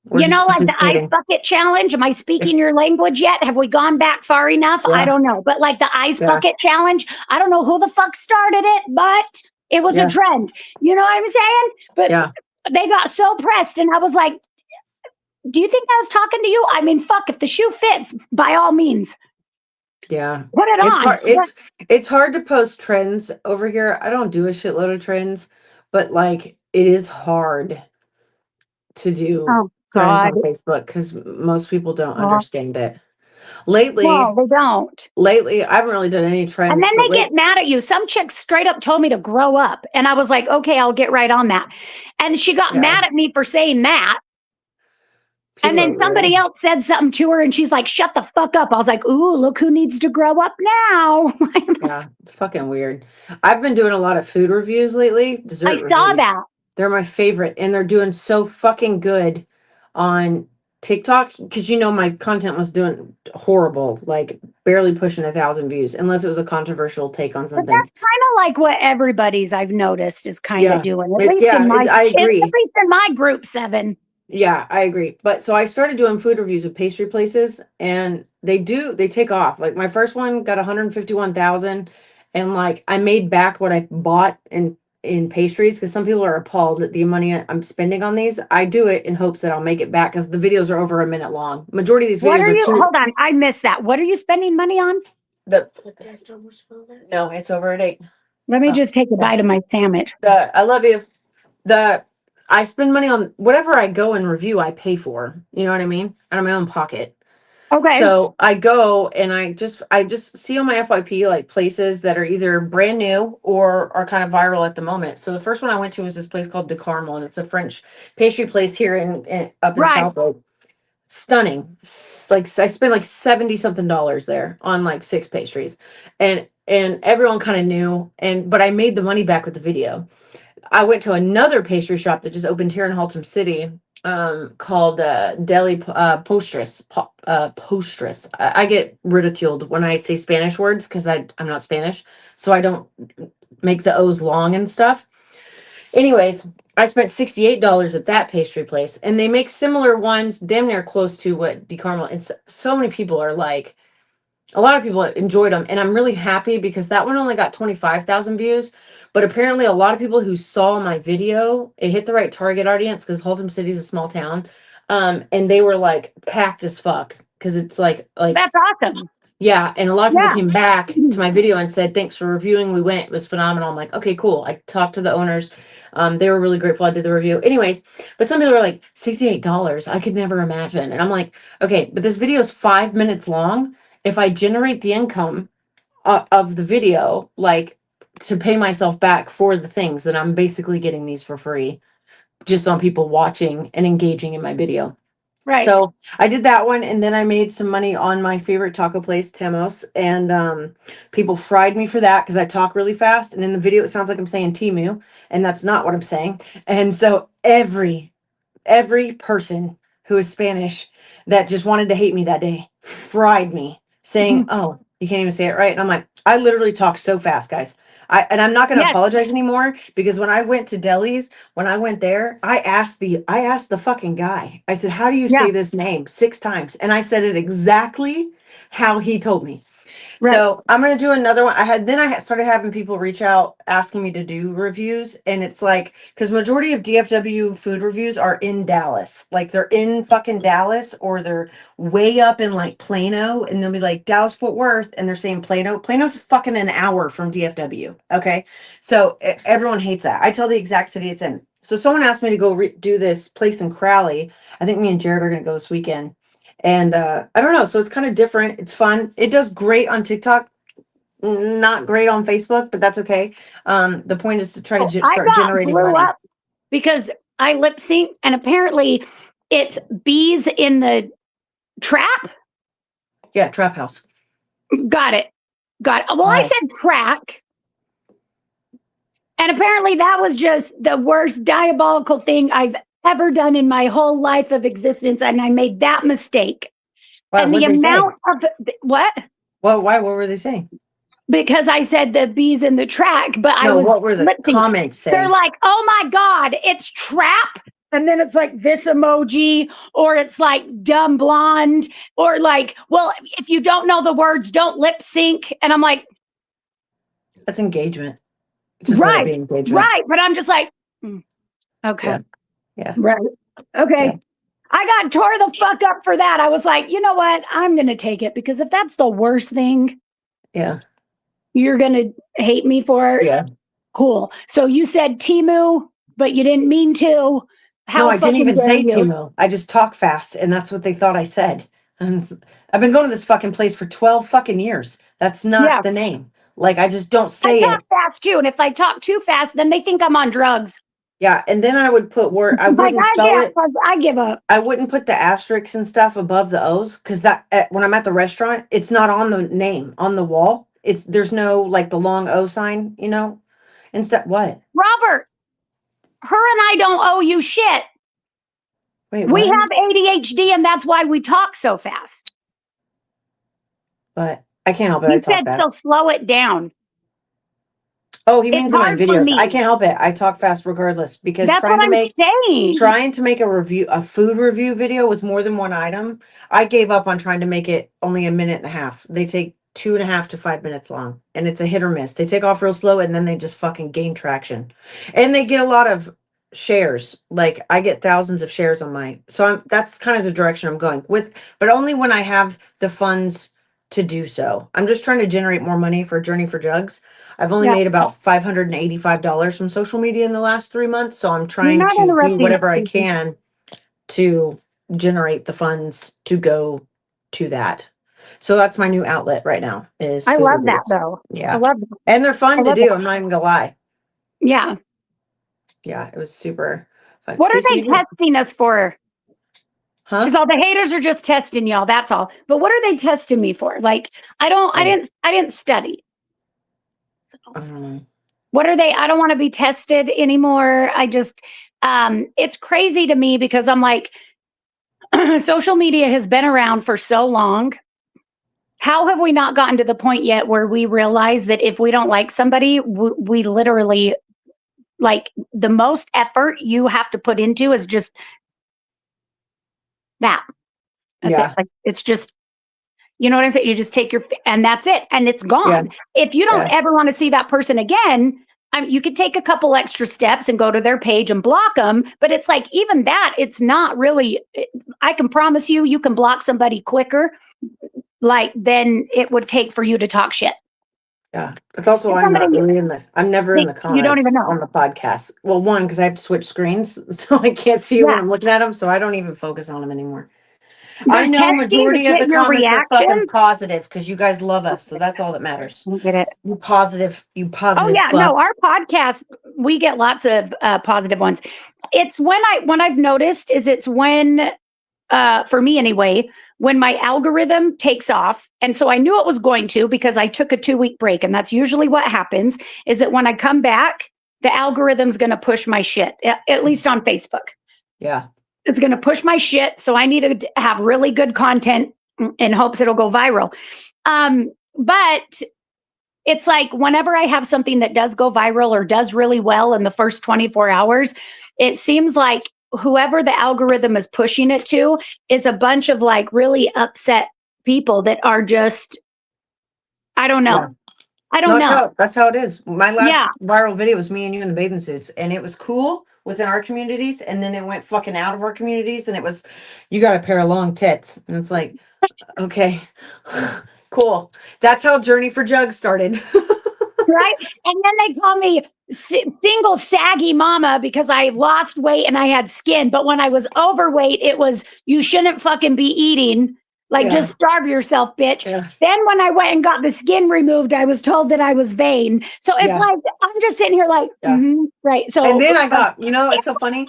We're like just the ice participating. bucket challenge. Am I speaking your language yet? Have we gone back far enough? Yeah. I don't know. But like the ice Yeah. bucket challenge, I don't know who the fuck started it, but it was Yeah. a trend. You know what I'm saying? But Yeah. they got so pressed, and I was like, do you think I was talking to you? I mean, fuck, if the shoe fits, by all means, Yeah. put it It's on. hard. It's hard to post trends over here. I don't do a shitload of trends, but like it is hard to do Oh trends God. on Facebook because most people don't Well, understand it. no, they don't. Lately, I haven't really done any And trends, then but they get mad at you. Some chick straight up told me to grow up. And I was like, okay, I'll get right on that. And she got Yeah. mad at me for saying that. And people then are somebody weird. else said something to her and she's like, shut the fuck up. I was like, ooh, look who needs to grow up now. Yeah, it's fucking weird. I've been doing a lot of food reviews lately, I dessert saw reviews. that. They're my favorite, and they're doing so fucking good on TikTok because my content was doing horrible, like barely pushing 1,000 views, unless it was a controversial take on But something. that's kind of like what everybody's I've noticed is kind of Yeah. doing. At I agree. least in my group 7. Yeah, I agree. But so I started doing food reviews with pastry places, and they take off. Like my first one got 151,000, and like I made back what I bought in in pastries because some people are appalled at the money I'm spending on these. I do it in hopes that I'll make it back because the videos are over a minute long. Majority of these What videos are are you? two. Hold on, I missed that. What are you spending money on? No, it's over at 8. Let me Oh, just take a bite of my sandwich. I love you. I spend money on whatever I go and review, I pay for. You know what I mean? Out of my own pocket. Okay. So I go and I just see on my FYP like places that are either brand new or are kind of viral at the moment. So the first one I went to was this place called De Carmel, and it's a French pastry place here in up in Right. Southwood. Stunning. Like I spent like 70 something dollars there on like 6 pastries. And everyone kind of knew, but I made the money back with the video. I went to another pastry shop that just opened here in Haltom City, called Deli Postres. Postres. I get ridiculed when I say Spanish words because I'm not Spanish, so I don't make the O's long and stuff. Anyways, I spent $68 at that pastry place, and they make similar ones, damn near close to what De Carmel. And so many people are like, a lot of people enjoyed them, and I'm really happy because that one only got 25,000 views. But apparently, a lot of people who saw my video, it hit the right target audience because Haltom City is a small town, and they were like packed as fuck because it's like That's awesome. yeah. And a lot of people Yeah. came back to my video and said, "Thanks for reviewing. We went. It was phenomenal." I'm like, "Okay, cool." I talked to the owners. They were really grateful I did the review. Anyways, but some people were like, $68. I could never imagine. And I'm like, okay, but this video is 5 minutes long. If I generate the income of the video, like to pay myself back for the things, then I'm basically getting these for free just on people watching and engaging in my video. Right. So I did that one, and then I made some money on my favorite taco place, Temos, and people fried me for that because I talk really fast. And in the video, it sounds like I'm saying Timu, and that's not what I'm saying. And so every person who is Spanish that just wanted to hate me that day fried me, saying, "Oh, you can't even say it right." And I'm like, I literally talk so fast, guys. I'm not going to Yes. apologize anymore because when I went to Deli's, when I went there, I asked the fucking guy. I said, "How do you Yeah. say this name?" 6 times, and I said it exactly how he told me. Right. So I'm gonna do another one. I started having people reach out asking me to do reviews, and it's like because majority of DFW food reviews are in Dallas, like they're in fucking Dallas, or they're way up in like Plano, and they'll be like Dallas Fort Worth, and they're saying Plano. Plano's fucking an hour from DFW. Okay, so everyone hates that. I tell the exact city it's in. So someone asked me to go do this place in Crowley. I think me and Jared are gonna go this weekend. And I don't know. So it's kind of different. It's fun. It does great on TikTok, not great on Facebook, but that's okay. The point is to try to I start got generating blew money. up because I lip sync, and apparently it's bees in the trap. Yeah, Trap House. Got it. Well, I Wow. said track. And apparently that was just the worst diabolical thing I've ever done in my whole life of existence. And I made that mistake. Wow, And the what'd they say? amount of what? Well, why? What were they saying? Because I said the bees in the track, but I No, was what were the lip-syncing. comments They're saying? like, "Oh my God, it's trap." And then it's like this emoji, or it's like dumb blonde, or like, well, if you don't know the words, don't lip sync. And I'm like, That's engagement. Just let it be engagement. right. But I'm just like, okay. Yeah. Right. Okay. Yeah. I got tore the fuck up for that. I was like, you know what? I'm going to take it because if that's the worst thing Yeah. you're going to hate me for, Yeah. cool. So you said Timu, but you didn't mean to. How No, I didn't fucking even dare say you? Timo. I just talk fast, and that's what they thought I said. And I've been going to this fucking place for 12 fucking years. That's not Yeah. the name. Like, I just don't I say talk it. fast too. And if I talk too fast, then they think I'm on drugs. Yeah, and then I would put word. I Like, wouldn't spell it. I give up. I wouldn't put the asterisks and stuff above the O's because when I'm at the restaurant, it's not on the name on the wall. There's no like the long O sign, Instead, what? Robert, her and I don't owe you shit. Wait, We what? have ADHD, and that's why we talk so fast. But I can't help it. I He talk said, so fast. slow it down. Oh, he It's means in my hard for videos. I me. can't help it. I talk fast regardless because That's what I'm saying. trying to make a food review video with more than one item. I gave up on trying to make it only a minute and a half. They take 2.5 to 5 minutes long, and it's a hit or miss. They take off real slow, and then they just fucking gain traction, and they get a lot of shares. Like I get thousands of shares on my, so that's kind of the direction I'm going with, but only when I have the funds to do so. I'm just trying to generate more money for Journey for Jugs. I've only made about $585 from social media in the last 3 months, so I'm trying to do whatever I can to generate the funds to go to that. So that's my new outlet right now. Is I food love that reviews. though. Yeah, I love that. and they're fun to do. I'm not even gonna lie. Yeah. Yeah, it was super fun. What are Stacey, they testing us for? Huh? She's all, the haters are just testing y'all. That's all. But what are they testing me for? Like, I didn't study. So, I don't know. what are they? I don't want to be tested anymore. I just, it's crazy to me because I'm like, social media has been around for so long. How have we not gotten to the point yet where we realize that if we don't like somebody, we literally, like, the most effort you have to put into is just that. That's Yeah. it. Like, it's just, you know what I'm saying? You just take and that's it. And it's gone. If you don't ever want to see that person again, you could take a couple extra steps and go to their page and block them. But it's like, even that, it's not really, I can promise you, you can block somebody quicker, like, than it would take for you to talk shit. Yeah. That's also why I'm not really I'm never in the comments. You don't even know on the podcast. Well, one, because I have to switch screens, so I can't see when I'm looking at them, so I don't even focus on them anymore. I know majority of the comments are fucking positive because you guys love us, so that's all that matters. I get it. You positive. Oh yeah, fucks. no, our podcast, we get lots of positive ones. It's when I've noticed is it's when, for me anyway, when my algorithm takes off. And so I knew it was going to, because I took a 2-week break, and that's usually what happens, is that when I come back, the algorithm's going to push my shit, at least on Facebook. Yeah. It's going to push my shit. So I need to have really good content in hopes it'll go viral. But it's like whenever I have something that does go viral or does really well in the first 24 hours, it seems like whoever the algorithm is pushing it to is a bunch of like really upset people that are just, I don't know. Yeah. I don't know. That's how it is. My last viral video was me and you in the bathing suits, and it was cool within our communities, and then it went fucking out of our communities, and it was, you got a pair of long tits, and it's like, okay, cool. That's how Journey for Jugs started. Right? And then they call me single saggy mama because I lost weight and I had skin. But when I was overweight, it was, you shouldn't fucking be eating. Like, just starve yourself, bitch. Yeah. Then when I went and got the skin removed, I was told that I was vain. So it's like, I'm just sitting here like, right. So, and then I got, it's so funny.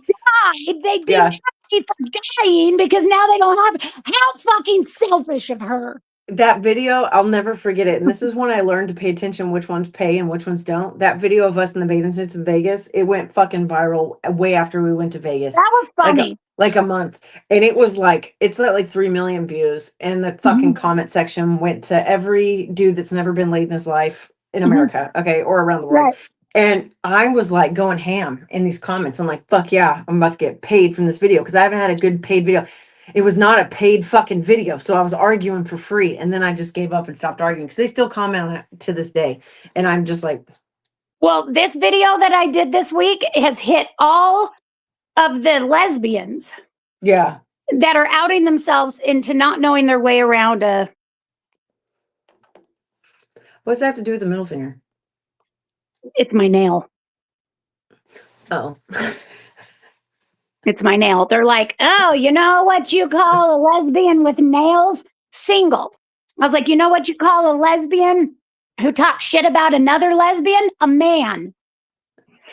They'd be happy for dying because now they don't have, how fucking selfish of her. That video, I'll never forget it. And this is when I learned to pay attention which ones pay and which ones don't. That video of us in the bathing suits in Vegas, it went fucking viral way after we went to Vegas. That was funny. Like a month. And it was like, it's at like 3 million views. And the fucking comment section went to every dude that's never been laid in his life in America, or around the world. Right. And I was like going ham in these comments. I'm like, fuck yeah, I'm about to get paid from this video because I haven't had a good paid video. It was not a paid fucking video. So I was arguing for free. And then I just gave up and stopped arguing because they still comment on it to this day. And I'm just like. Well, this video that I did this week has hit all of the lesbians. Yeah. That are outing themselves into not knowing their way around a. What's that have to do with the middle finger? It's my nail. Oh. It's my nail. They're like, oh, you know what you call a lesbian with nails? Single. I was like, you know what you call a lesbian who talks shit about another lesbian? A man.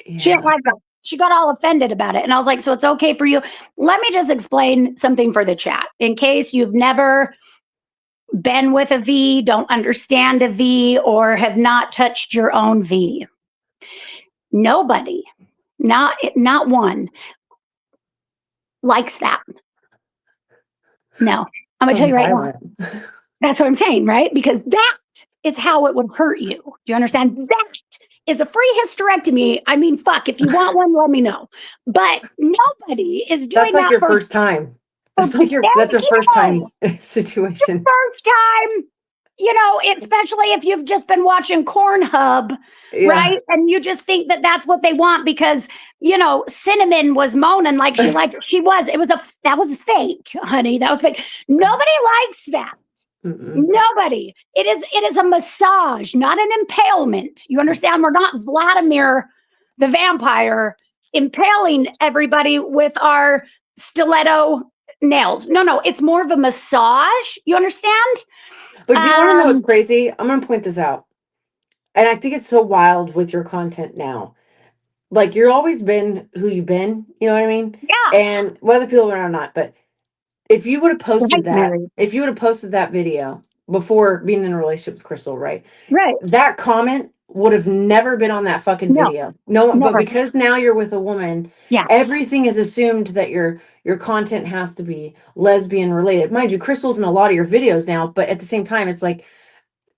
Yeah. She didn't like that. She got all offended about it. And I was like, so it's okay for you. Let me just explain something for the chat. In case you've never been with a V, don't understand a V, or have not touched your own V. Nobody, not one, likes that. No, I'm going to tell you right now. That's what I'm saying, right? Because that is how it would hurt you. Do you understand? That is a free hysterectomy. I mean, fuck, if you want one, let me know. But nobody is doing that. That's like your first time. That's like that's a first time situation. First time. you know, especially if you've just been watching Cornhub, right? And you just think that that's what they want because, you know, Cinnamon was moaning like she was. That was fake, honey. That was fake. Nobody likes that. Nobody. It is a massage, not an impalement. You understand? We're not Vladimir the vampire impaling everybody with our stiletto nails. No, it's more of a massage. You understand? But do you want to know what's crazy? I'm going to point this out. And I think it's so wild with your content now. Like, you're always been who you've been. You know what I mean? Yeah. And whether people are or not, but if you would have posted that video before being in a relationship with Crystal, right? Right. That comment would have never been on that fucking video. No, but because now you're with a woman, everything is assumed that your content has to be lesbian related. Mind you, Crystal's in a lot of your videos now, but at the same time, it's like,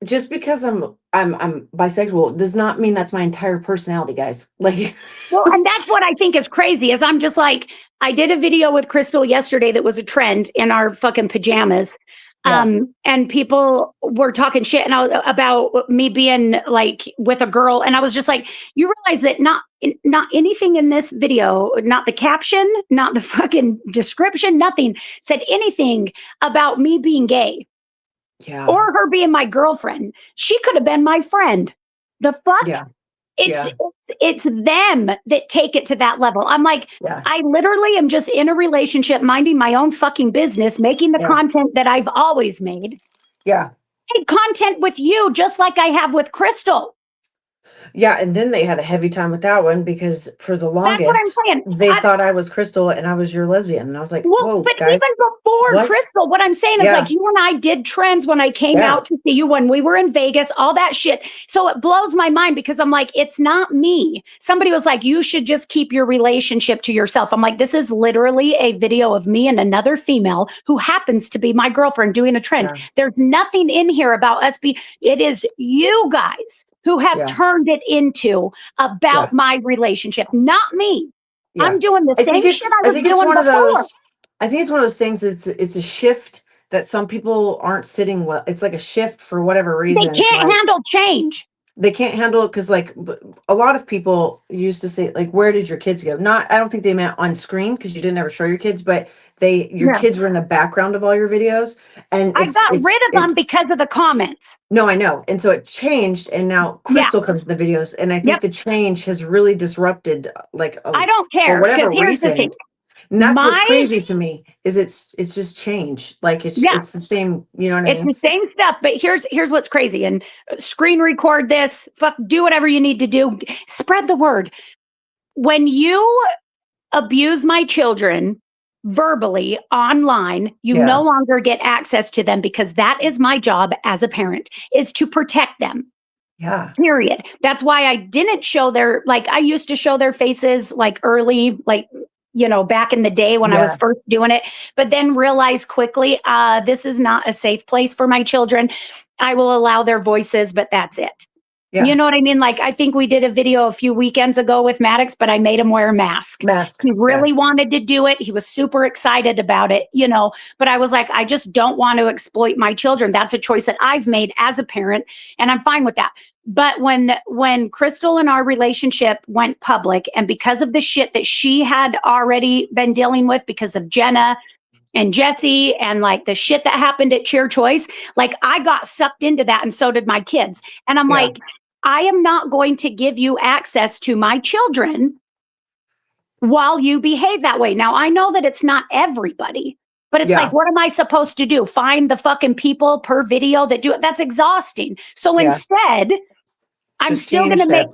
just because I'm bisexual does not mean that's my entire personality, guys. Like, well, and that's what I think is crazy is I'm just like, I did a video with Crystal yesterday that was a trend in our fucking pajamas. And people were talking shit about me being like with a girl. And I was just like, you realize that not anything in this video, not the caption, not the fucking description, nothing said anything about me being gay. Yeah. Or her being my girlfriend. She could have been my friend. The fuck? Yeah. It's them that take it to that level. I'm like, I literally am just in a relationship, minding my own fucking business, making the content that I've always made. Yeah. Content with you, just like I have with Crystal. Yeah, and then they had a heavy time with that one because for the longest, they thought I was Crystal and I was your lesbian. And I was like, whoa, but guys. even before Crystal, what I'm saying is like you and I did trends when I came out to see you when we were in Vegas, all that shit. So it blows my mind because I'm like, it's not me. Somebody was like, you should just keep your relationship to yourself. I'm like, this is literally a video of me and another female who happens to be my girlfriend doing a trend. There's nothing in here about us it is you guys who have turned it into about my relationship, not me. I'm doing the same shit I was doing before. I think it's one of those things. It's a shift that some people aren't sitting well. It's like a shift for whatever reason. They can't handle change. They can't handle it because, like, a lot of people used to say, like, "Where did your kids go?" I don't think they meant on screen because you didn't ever show your kids, but your kids were in the background of all your videos, and I got rid of them because of the comments. No, I know, and so it changed, and now Crystal comes to the videos, and I think the change has really disrupted, like, I don't care for whatever here's reason. The thing. And that's what's crazy to me is it's just change. Like it's the same, you know what I mean? It's the same stuff, but here's what's crazy. And screen record this, do whatever you need to do. Spread the word. When you abuse my children verbally online, you no longer get access to them because that is my job as a parent, is to protect them. Yeah. Period. That's why I didn't show I used to show their faces like early, like, you know, back in the day when I was first doing it, but then realized quickly, this is not a safe place for my children. I will allow their voices, but that's it. Yeah. You know what I mean? Like, I think we did a video a few weekends ago with Maddox, but I made him wear a mask. He really wanted to do it. He was super excited about it, you know, but I was like, I just don't want to exploit my children. That's a choice that I've made as a parent, and I'm fine with that. But when Crystal and our relationship went public, and because of the shit that she had already been dealing with because of Jenna and Jesse and like the shit that happened at Cheer Choice, like I got sucked into that, and so did my kids. And I'm like, I am not going to give you access to my children while you behave that way. Now, I know that it's not everybody, but it's like, what am I supposed to do? Find the fucking people per video that do it? That's exhausting. So instead, I'm still going to make,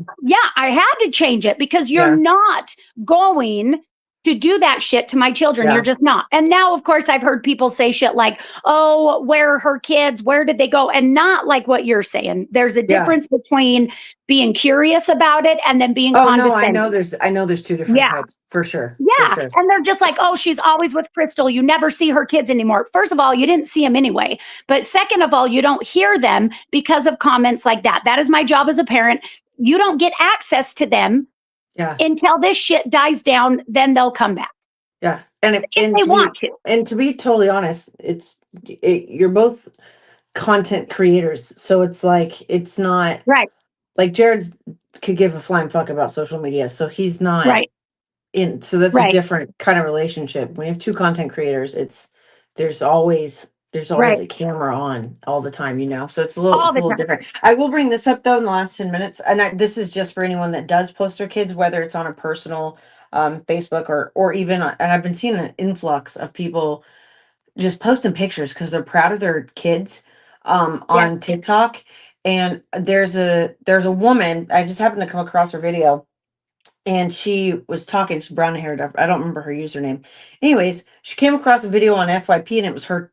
I had to change it because you're not going to do that shit to my children. You're just not. And now, of course, I've heard people say shit like, oh, where are her kids? Where did they go? And not like what you're saying. There's a difference between being curious about it and then being condescending. No, I know there's two different types for sure. Yeah. For sure. And they're just like, oh, she's always with Crystal. You never see her kids anymore. First of all, you didn't see them anyway. But second of all, you don't hear them because of comments like that. That is my job as a parent. You don't get access to them until this shit dies down, then they'll come back. Yeah. And if they want to. And to be totally honest, you're both content creators. So it's like, it's not Right. like Jared's could give a flying fuck about social media. So he's not Right. in, so that's a Right. different kind of relationship. When you have two content creators, there's always Right. a camera on all the time, so it's a All the little time. different. I will bring this up though in the last 10 minutes, and this is just for anyone that does post their kids, whether it's on a personal Facebook or even and I've been seeing an influx of people just posting pictures because they're proud of their kids Yes. on TikTok. And there's a woman, I just happened to come across her video, and she was talking. She's brown haired. I don't remember her username. Anyways, she came across a video on FYP, and it was her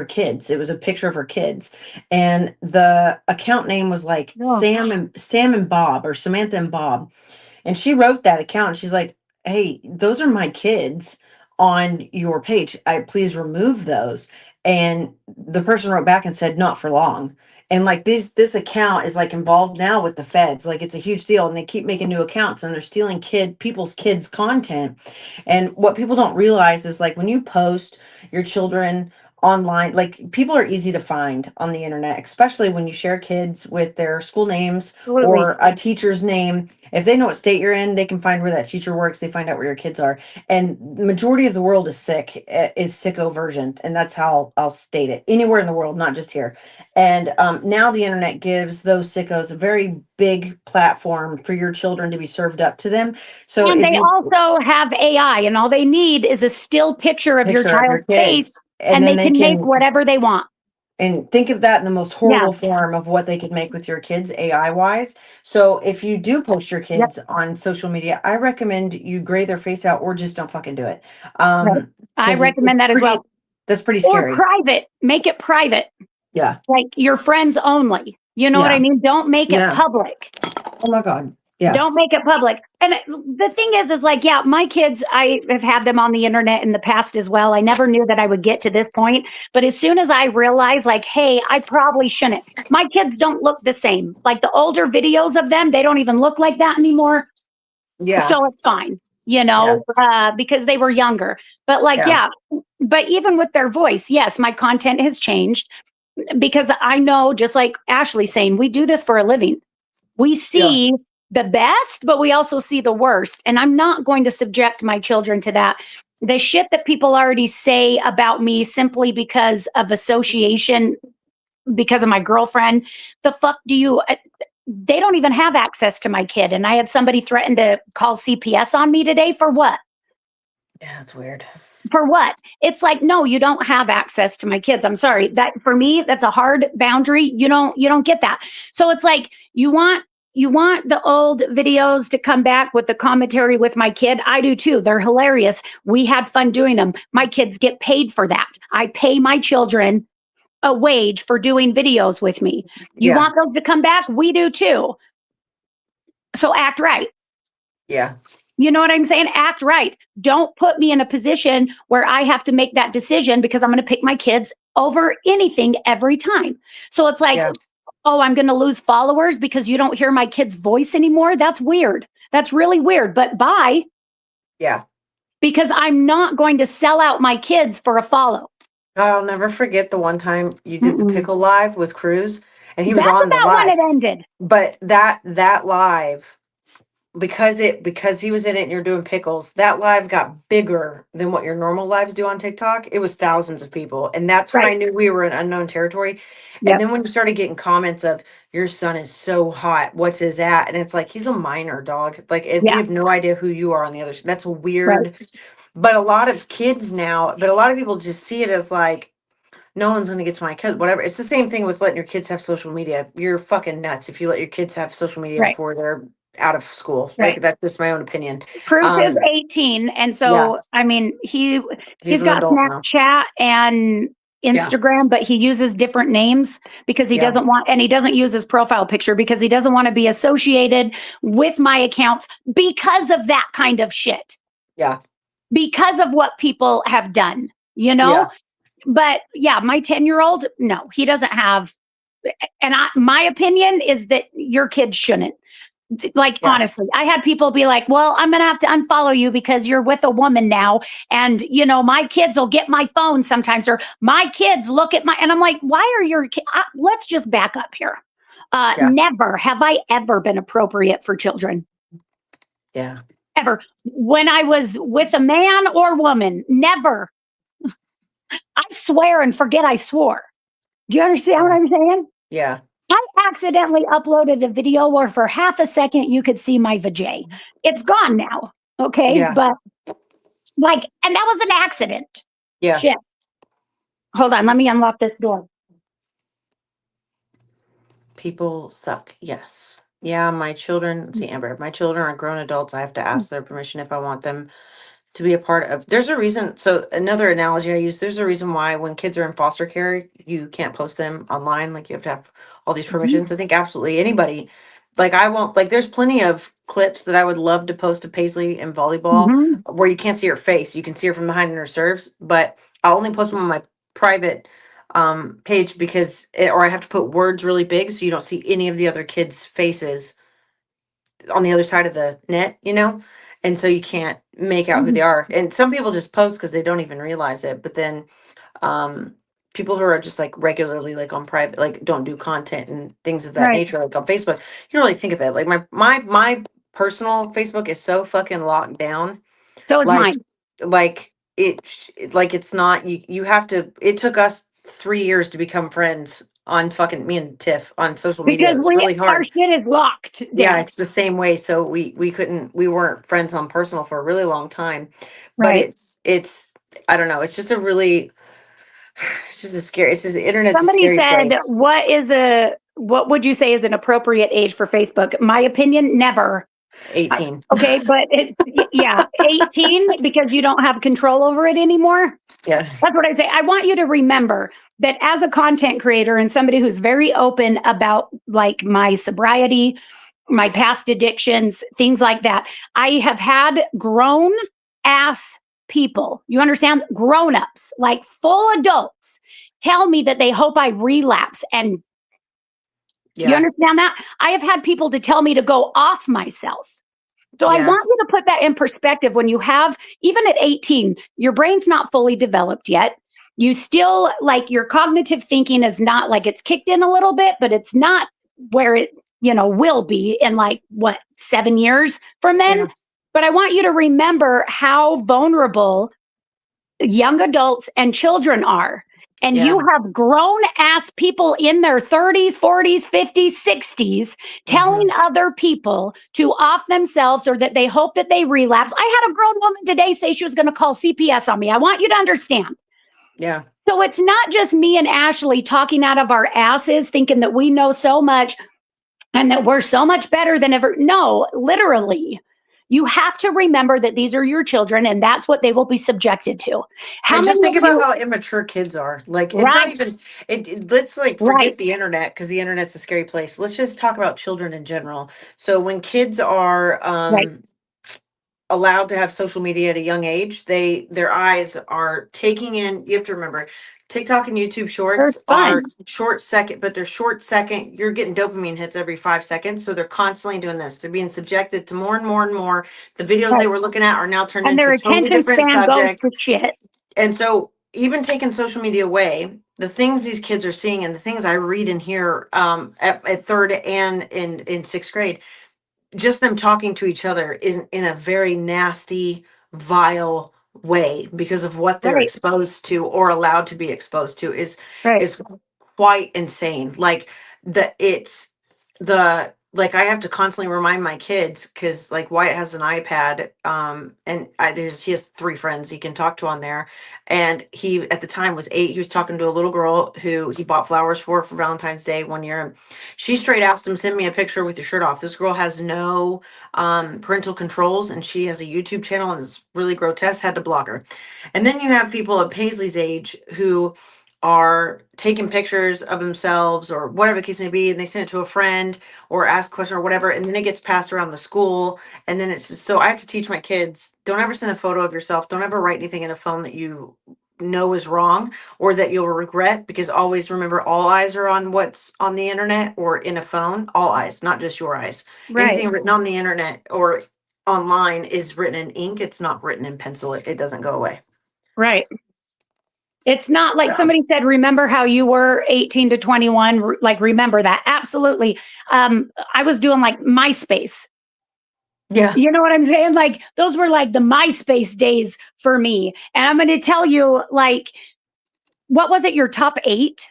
kids. It was a picture of her kids, and the account name was like Oh. Sam and Bob, or Samantha and Bob. And she wrote that account, and she's like, "Hey, those are my kids on your page. I please remove those." And the person wrote back and said, "Not for long." And like this account is like involved now with the feds. Like, it's a huge deal, and they keep making new accounts, and they're stealing people's kids' content. And what people don't realize is, like, when you post your children online, like, people are easy to find on the internet, especially when you share kids with their school names Absolutely. or a teacher's name. If they know what state you're in, they can find where that teacher works. They find out where your kids are. And the majority of the world is sick. Is sicko version. And that's how I'll state it. Anywhere in the world, not just here. And now the internet gives those sickos a very big platform for your children to be served up to them. So And if they you also have AI, and all they need is a still picture of your picture of your child's face, kids, and and then they they can make can, whatever they want. and think of that in the most Yeah. horrible form of what they could make with your kids AI wise. So if you do post your Yep. kids on social media, I recommend you gray their face out, or just don't fucking do it. Right. I 'Cause it's recommend that as pretty, well. that's pretty Or scary. private. Make it private. Yeah. Like your friends only. You know what I Yeah. mean? Don't make it Yeah. public. Oh my God. Yeah. Don't make it public. And the thing is like, yeah, my kids, I have had them on the internet in the past as well. I never knew that I would get to this point. But as soon as I realized, like, hey, I probably shouldn't. My kids don't look the same. Like the older videos of them, they don't even look like that anymore. Yeah. So it's fine, because they were younger. But like, Yeah. but even with their voice, yes, my content has changed because I know, just like Ashley saying, we do this for a living. We see the best, but we also see the worst. And I'm not going to subject my children to that. The shit that people already say about me simply because of association, because of my girlfriend, the fuck do you? They don't even have access to my kid. And I had somebody threaten to call CPS on me today for what? Yeah, that's weird. For what? It's like, no, you don't have access to my kids. I'm sorry. That for me, that's a hard boundary. You don't get that. So it's like you want the old videos to come back with the commentary with my kid. I do too. They're hilarious. We had fun doing them. My kids get paid for that. I pay my children a wage for doing videos with me. You want those to come back? We do too. So act right. Yeah. You know what I'm saying? Act right. Don't put me in a position where I have to make that decision because I'm going to pick my kids over anything every time. So it's like, oh, I'm going to lose followers because you don't hear my kid's voice anymore. That's weird. That's really weird. But bye. Yeah. Because I'm not going to sell out my kids for a follow. I'll never forget the one time you did the pickle live with Cruz, and he was That's on the about live. when it ended. But that live, because he was in it and you're doing pickles, that live got bigger than what your normal lives do on TikTok. It was thousands of people. And that's when I knew we were in unknown territory. Yep. And then when you started getting comments of, your son is so hot, what's his at? And it's like, he's a minor, dog. Like, and we have no idea who you are on the other side. That's weird. Right. But a lot of kids now, but a lot of people just see it as like, no one's going to get to my kid, whatever. It's the same thing with letting your kids have social media. You're fucking nuts if you let your kids have social media Right. before they're out of school. Right. Like, that's just my own opinion. Cruz is 18, and so I mean he's got Snapchat and Instagram, but he uses different names because he doesn't want, and he doesn't use his profile picture because he doesn't want to be associated with my accounts because of that kind of shit. Yeah. Because of what people have done, Yeah. But yeah, my 10-year-old, no, he doesn't have. And my opinion is that your kids shouldn't. Like, Yeah. honestly, I had people be like, well, I'm going to have to unfollow you because you're with a woman now. And, my kids will get my phone sometimes, or my kids look at and I'm like, why are your kids? Let's just back up here. Yeah. Never have I ever been appropriate for children. Yeah. Ever. When I was with a man or woman, never. I swear and forget I swore. Do you understand what I'm saying? Yeah. I accidentally uploaded a video where for half a second you could see my vajay. It's gone now. Okay. Yeah. But and that was an accident. Yeah. Shit. Hold on. Let me unlock this door. People suck. Yes. Yeah. My children, see, Amber, my children are grown adults. I have to ask their permission if I want them to be a part of. There's a reason. So another analogy I use, there's a reason why when kids are in foster care, you can't post them online. Like you have to have all these permissions. I think absolutely anybody, like I won't, like there's plenty of clips that I would love to post to Paisley in volleyball where you can't see her face. You can see her from behind in her serves, but I'll only post them on my private page because or I have to put words really big so you don't see any of the other kids' faces on the other side of the net, and so you can't make out who they are. And some people just post because they don't even realize it. But then people who are just like regularly like on private, like don't do content and things of that Right. nature, like on Facebook, you don't really think of it. Like my personal Facebook is so fucking locked down. So is Like mine. like it's not you have to. It took us 3 years to become friends on fucking me and Tiff on social media. Because It's really our hard. shit is locked Yeah, down. it's the same way. So we weren't friends on personal for a really long time. But Right. it's I don't know, it's just a really it's just a scary, it's just the internet's a Somebody scary said, place. what would you say is an appropriate age for Facebook? My opinion, never. 18. Okay, but yeah, 18 because you don't have control over it anymore. Yeah. That's what I say. I want you to remember that as a content creator and somebody who's very open about like my sobriety, my past addictions, things like that, I have had grown ass people, you understand? Grown ups, like full adults, tell me that they hope I relapse. And you Yeah. understand that? I have had people to tell me to go off myself. So I Yeah. want you to put that in perspective when you have, even at 18, your brain's not fully developed yet. You still, like, your cognitive thinking is not like it's kicked in a little bit, but it's not where it, will be in like 7 years from then. Yeah. But I want you to remember how vulnerable young adults and children are. And Yeah. you have grown ass people in their 30s, 40s, 50s, 60s telling other people to off themselves or that they hope that they relapse. I had a grown woman today say she was going to call CPS on me. I want you to understand. Yeah. So it's not just me and Ashley talking out of our asses thinking that we know so much and that we're so much better than ever. No, literally. You have to remember that these are your children and that's what they will be subjected to. How And just many think of about you? how immature kids are. Like it's not Right, even let's like right, forget the internet because the internet's a scary place. Let's just talk about children in general. So when kids are right. allowed to have social media at a young age, their eyes are taking in, you have to remember, TikTok and YouTube They're shorts are fun. short second, but they're short second. You're getting dopamine hits every 5 seconds. So they're constantly doing this. They're being subjected to more and more and more. The videos they Right. were looking at are now turned And into their a totally attention different span goes subject. to shit. And so even taking social media away, the things these kids are seeing and the things I read and hear at third and in sixth grade, just them talking to each other is in a very nasty, vile way because of what they're Right, exposed to or allowed to be exposed to right. is quite insane. Like the like I have to constantly remind my kids because like Wyatt has an iPad, and he has 3 friends he can talk to on there, and he at the time was 8. He was talking to a little girl who he bought flowers for Valentine's Day one year, and she straight asked him, "Send me a picture with your shirt off." This girl has no parental controls, and she has a YouTube channel and is really grotesque. Had to block her. And then you have people at Paisley's age who are taking pictures of themselves or whatever the case may be, and they send it to a friend or ask a question or whatever, and then it gets passed around the school. And then it's just so I have to teach my kids, don't ever send a photo of yourself, don't ever write anything in a phone that you know is wrong or that you'll regret, because always remember, all eyes are on what's on the internet or in a phone. All eyes, not just your eyes. Right. Anything written on the internet or online is written in ink. It's not written in pencil. It doesn't go away. Right. It's not like Yeah. somebody said, remember how you were 18 to 21, like remember that. Absolutely. I was doing like MySpace. Yeah. You know what I'm saying? Like those were like the MySpace days for me. And I'm going to tell you, like, what was it? Your top 8?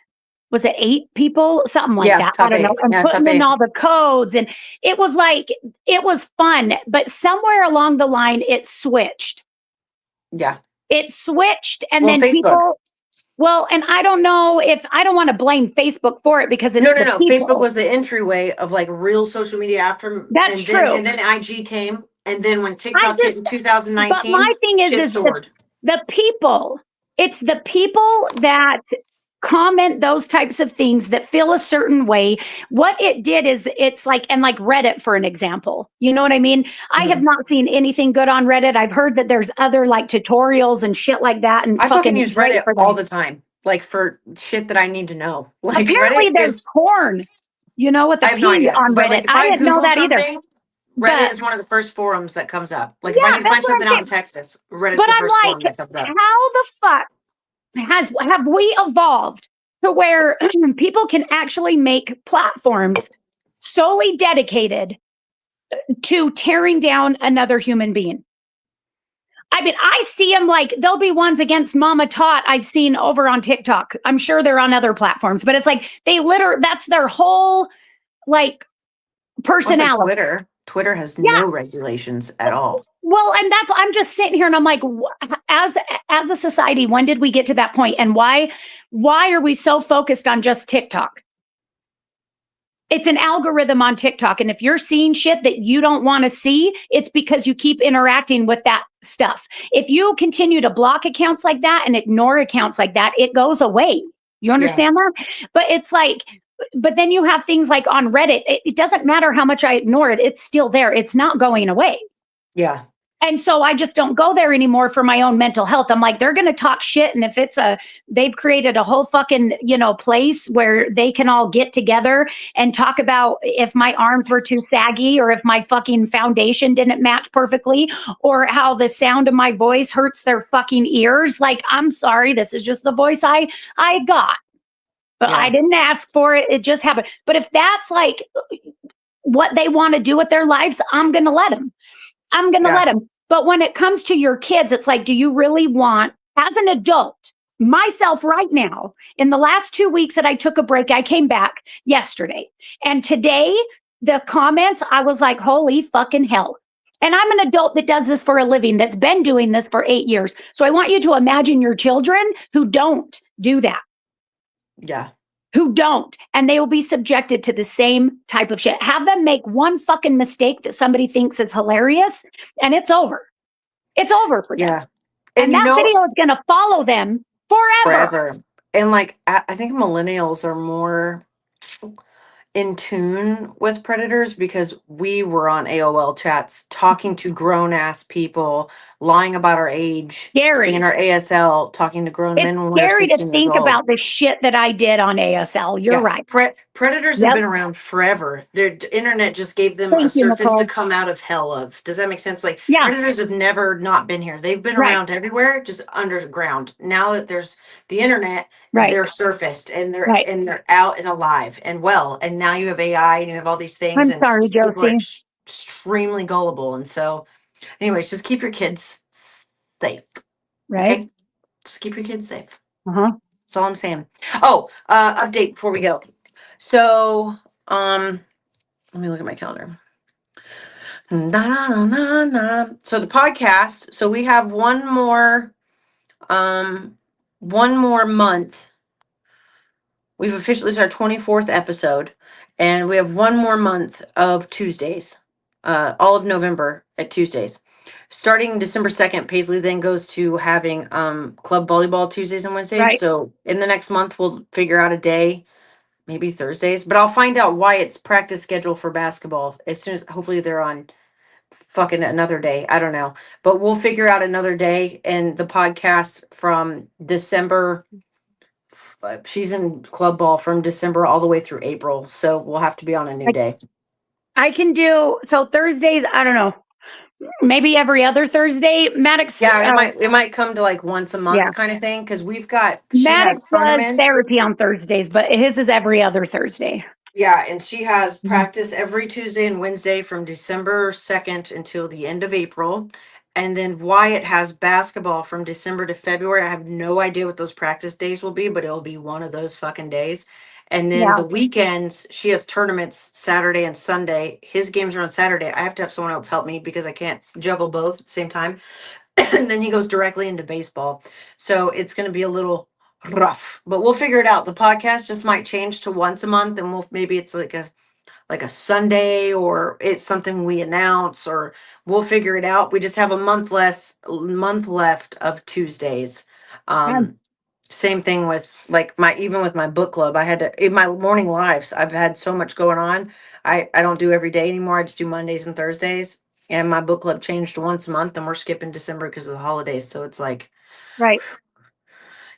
Was it 8 people? Something like that. I top don't know. 8. And Yeah, putting top in 8. all the codes. And it was like, it was fun. But somewhere along the line, it switched. Yeah. It switched. And Well, then Facebook. people, well, and I don't know if, I don't want to blame Facebook for it because it's No. the people. Facebook was the entryway of like real social media after. That's true. And then IG came. And then when TikTok hit in But 2019, my thing shit is soared. the people, it's the people that comment those types of things that feel a certain way. What it did is it's like, and like Reddit, for an example, you know what I mean? I have not seen anything good on Reddit. I've heard that there's other like tutorials and shit like that. And I fucking use great Reddit for them. all the time, like for shit that I need to know. Like Apparently Reddit there's is, porn, you know, with I a have no P idea. on But Reddit. like if I I didn't know Google that either. something, But Reddit is one of the first forums that comes up. Like if I yeah, need to find that's what something I'm out in saying. Texas, Reddit's But the I'm first forum like, that comes up. how the fuck have we evolved to where people can actually make platforms solely dedicated to tearing down another human being? I mean, I see them like there'll be ones against Mama Tot I've seen over on TikTok. I'm sure they're on other platforms, but it's like that's their whole like personality. Twitter has no regulations at all. Well, and that's, I'm just sitting here and I'm like, as a society, when did we get to that point? And why are we so focused on just TikTok? It's an algorithm on TikTok. And if you're seeing shit that you don't want to see, it's because you keep interacting with that stuff. If you continue to block accounts like that and ignore accounts like that, it goes away. You understand that? But it's like, but then you have things like on Reddit, it doesn't matter how much I ignore it, it's still there. It's not going away. Yeah. And so I just don't go there anymore for my own mental health. I'm like, they're going to talk shit. And if they've created a whole fucking, place where they can all get together and talk about if my arms were too saggy or if my fucking foundation didn't match perfectly or how the sound of my voice hurts their fucking ears. Like, I'm sorry, this is just the voice I got. But I didn't ask for it. It just happened. But if that's like what they want to do with their lives, I'm going to let them. Let them. But when it comes to your kids, it's like, do you really want, as an adult, myself right now, in the last 2 weeks that I took a break, I came back yesterday. And today, the comments, I was like, holy fucking hell. And I'm an adult that does this for a living, that's been doing this for 8 years. So I want you to imagine your children who don't do that. Yeah. Who don't, and they will be subjected to the same type of shit. Have them make one fucking mistake that somebody thinks is hilarious, and it's over. It's over for them. Yeah. And that video is going to follow them forever. And like, I think millennials are more in tune with predators because we were on AOL chats talking to grown ass people, lying about our age, Scary. seeing our ASL, talking to grown men It's when we were scary 16 to years think old. about the shit that I did on ASL. You're right. Predators have been around forever. Their internet just gave them a surface to come out of hell of. Does that make sense? Like predators have never not been here. They've been around everywhere, just underground. Now that there's the internet, they're surfaced and they're out and alive and well. And now you have AI and you have all these things. I'm sorry, people are Josie. extremely gullible. And so, anyways, just keep your kids safe. Right. Okay? Just keep your kids safe. Uh-huh. That's all I'm saying. Oh, update before we go. So, let me look at my calendar. So the podcast, so we have one more month. We've officially started our 24th episode, and we have one more month of Tuesdays. All of November at Tuesdays. Starting December 2nd, Paisley then goes to having club volleyball Tuesdays and Wednesdays. Right. So in the next month we'll figure out a day, maybe Thursdays, but I'll find out why it's practice schedule for basketball as soon as hopefully they're on fucking another day. I don't know, but we'll figure out another day. And the podcast from December, she's in club ball from December all the way through April. So we'll have to be on a new day. I can do so Thursdays. I don't know. Maybe every other Thursday. Maddox. Yeah, it might come to like once a month kind of thing because she Maddox has does tournaments. therapy on Thursdays, but his is every other Thursday. Yeah, and she has practice every Tuesday and Wednesday from December 2nd until the end of April. And then Wyatt has basketball from December to February. I have no idea what those practice days will be, but it'll be one of those fucking days. And then Yeah. the weekends, she has tournaments Saturday and Sunday. His games are on Saturday. I have to have someone else help me because I can't juggle both at the same time. And then he goes directly into baseball. So it's going to be a little rough, but we'll figure it out. The podcast just might change to once a month, and maybe it's like a Sunday, or it's something we announce, or we'll figure it out. We just have a month left of Tuesdays. Same thing with like even with my book club. I had to in my morning lives. I've had so much going on. I don't do every day anymore. I just do Mondays and Thursdays. And my book club changed to once a month, and we're skipping December because of the holidays. So it's like, Right.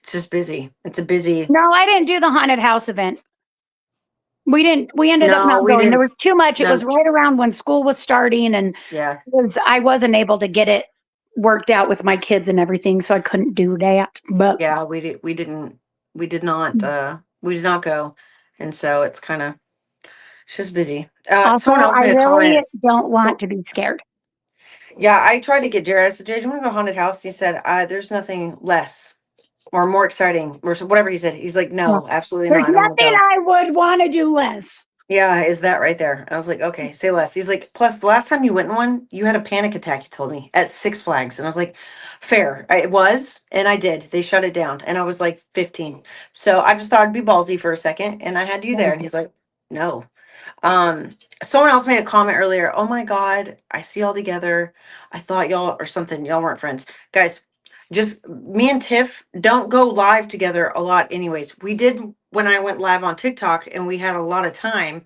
it's just busy. It's a busy. No, I didn't do the haunted house event. We didn't. We ended up not going. There was too much. It was right around when school was starting, and I wasn't able to get it worked out with my kids and everything, so I couldn't do that. But yeah, we did not go, and so it's kind of just busy. Also, someone else I made a really comment. don't want to be scared. Yeah, I tried to get Jared. I said, Jared, do you want to go haunted house? He said, there's nothing less or more exciting or whatever he said. He's like, no, absolutely There's not. I don't wanna nothing go. I would want to do less. Yeah, is that right there? I was like, okay, say less. He's like, plus the last time you went in one, you had a panic attack, you told me, at Six Flags. And I was like, fair. It was, and I did. They shut it down. And I was like 15. So I just thought I'd be ballsy for a second. And I had you there. And he's like, no. Someone else made a comment earlier. Oh my God, I see y'all together. I thought y'all or something. Y'all weren't friends. Guys, just me and Tiff don't go live together a lot anyways. We did when I went live on TikTok and we had a lot of time.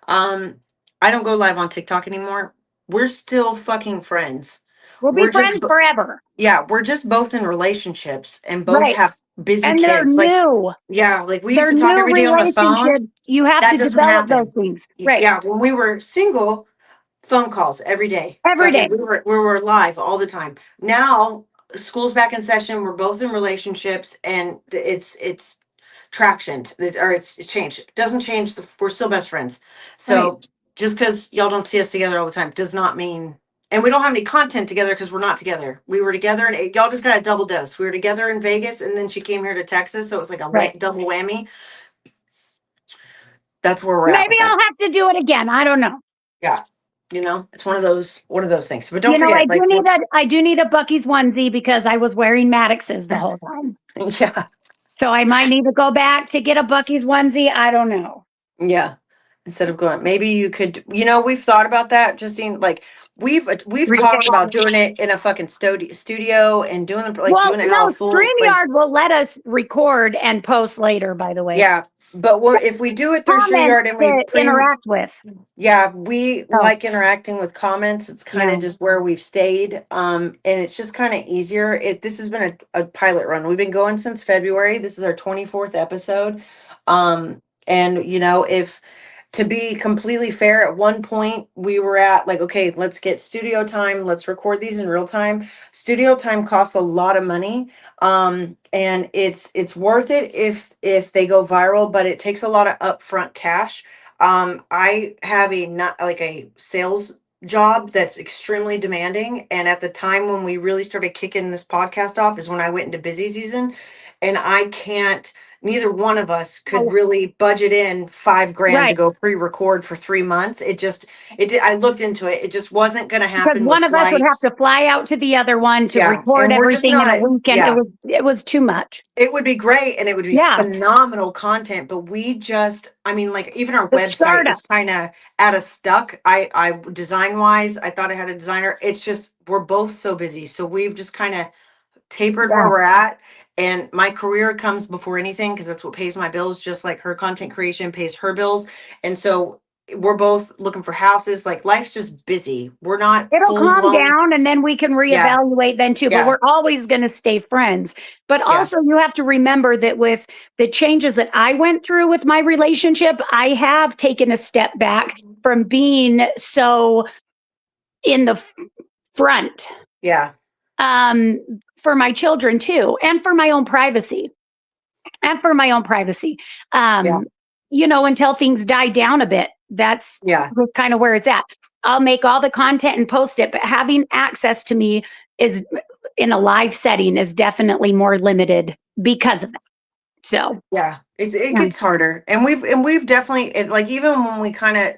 I don't go live on TikTok anymore. We're still fucking friends. We'll be friends forever. Yeah, we're just both in relationships and both have busy and kids. They're new. Yeah, like we used to talk every day on the phone. You have That to doesn't develop happen. those things. Right. Yeah, when we were single, phone calls every day. Every day. We were live all the time. Now school's back in session. We're both in relationships, and it's traction, or it's changed. It doesn't change. We're still best friends. So just because y'all don't see us together all the time does not mean. And we don't have any content together because we're not together. We were together, and y'all just got a double dose. We were together in Vegas, and then she came here to Texas, so it was like a double whammy. That's where we're at. Maybe I'll have to do it again. I don't know. Yeah. It's one of those things. But don't forget, I do need a Bucky's onesie because I was wearing Maddox's the whole time. Yeah. So I might need to go back to get a Bucky's onesie. I don't know. Yeah. Instead of going, maybe you could, we've thought about that, Justine. Like we've talked about doing it in a fucking studio and doing it doing it how full. StreamYard will let us record and post later, by the way. Yeah. But if we do it through StreamYard and we interact with. Yeah, we like interacting with comments. It's kind of just where we've stayed. And it's just kind of easier. This has been a pilot run. We've been going since February. This is our 24th episode. And if to be completely fair, at one point we were at like, okay, let's get studio time. Let's record these in real time. Studio time costs a lot of money. And it's worth it if they go viral, but it takes a lot of upfront cash. I have a sales job that's extremely demanding. And at the time when we really started kicking this podcast off is when I went into busy season, and neither one of us could really budget in $5,000 to go pre-record for 3 months. I looked into it. It just wasn't going to happen. Because one of us would have to fly out to the other one to record everything in a weekend. Yeah. It was too much. It would be great and it would be phenomenal content, but even our website is kind of at a stuck. I design wise, I thought I had a designer. It's just, we're both so busy. So we've just kind of tapered where we're at. And my career comes before anything because that's what pays my bills, just like her content creation pays her bills. And so we're both looking for houses. Like life's just busy. We're not It'll full calm blown. down and then we can Yeah. reevaluate then too. But Yeah. we're always going to stay friends. But Yeah. also, you have to remember that with the changes that I went through with my relationship, I have taken a step back from being so in the front Yeah. for my children too, and for my own privacy. And for my own privacy. Yeah. You know, until things die down a bit. That's Yeah. just kind of where it's at. I'll make all the content and post it, but having access to me is in a live setting is definitely more limited because of that. So Yeah, it yeah. gets harder, and we've definitely like even when we kind of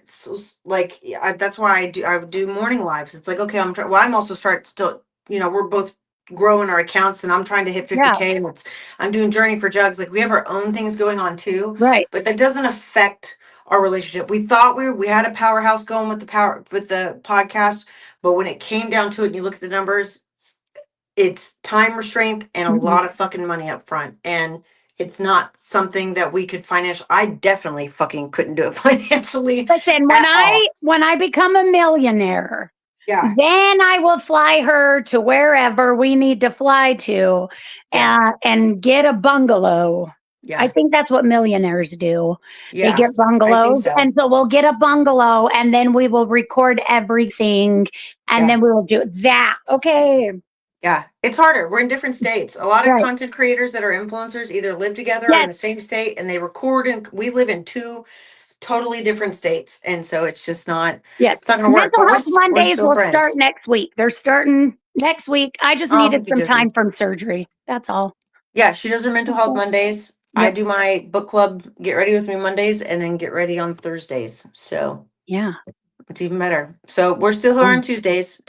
like that's why I do morning lives. It's like okay, I'm also still we're both growing our accounts, and I'm trying to hit 50K, and I'm doing Journey for Jugs. Like we have our own things going on too, Right. but that doesn't affect our relationship. We thought we had a powerhouse going with the podcast, but when it came down to it, and you look at the numbers, it's time restraint and a lot of fucking money up front, and it's not something that we could financially. I definitely fucking couldn't do it financially. Listen, when I become a millionaire, Yeah. then I will fly her to wherever we need to fly to, and get a bungalow. Yeah. I think that's what millionaires do. Yeah. They get bungalows. so. And so we'll get a bungalow and then we will record everything and then we will do that. Okay. Yeah. It's harder. We're in different states. A lot of Right. content creators that are influencers either live together or in the same state, and they record, and we live in two totally different states. And so it's just not, it's not going to work. Mental But Health we're Mondays still will friends. start next week. They're starting next week. I just needed some time from surgery. That's all. Yeah, she does her mental health Mondays. I Yep. do my book club Get Ready With Me Mondays, and then Get Ready on Thursdays. So yeah, it's even better. So we're still here on Tuesdays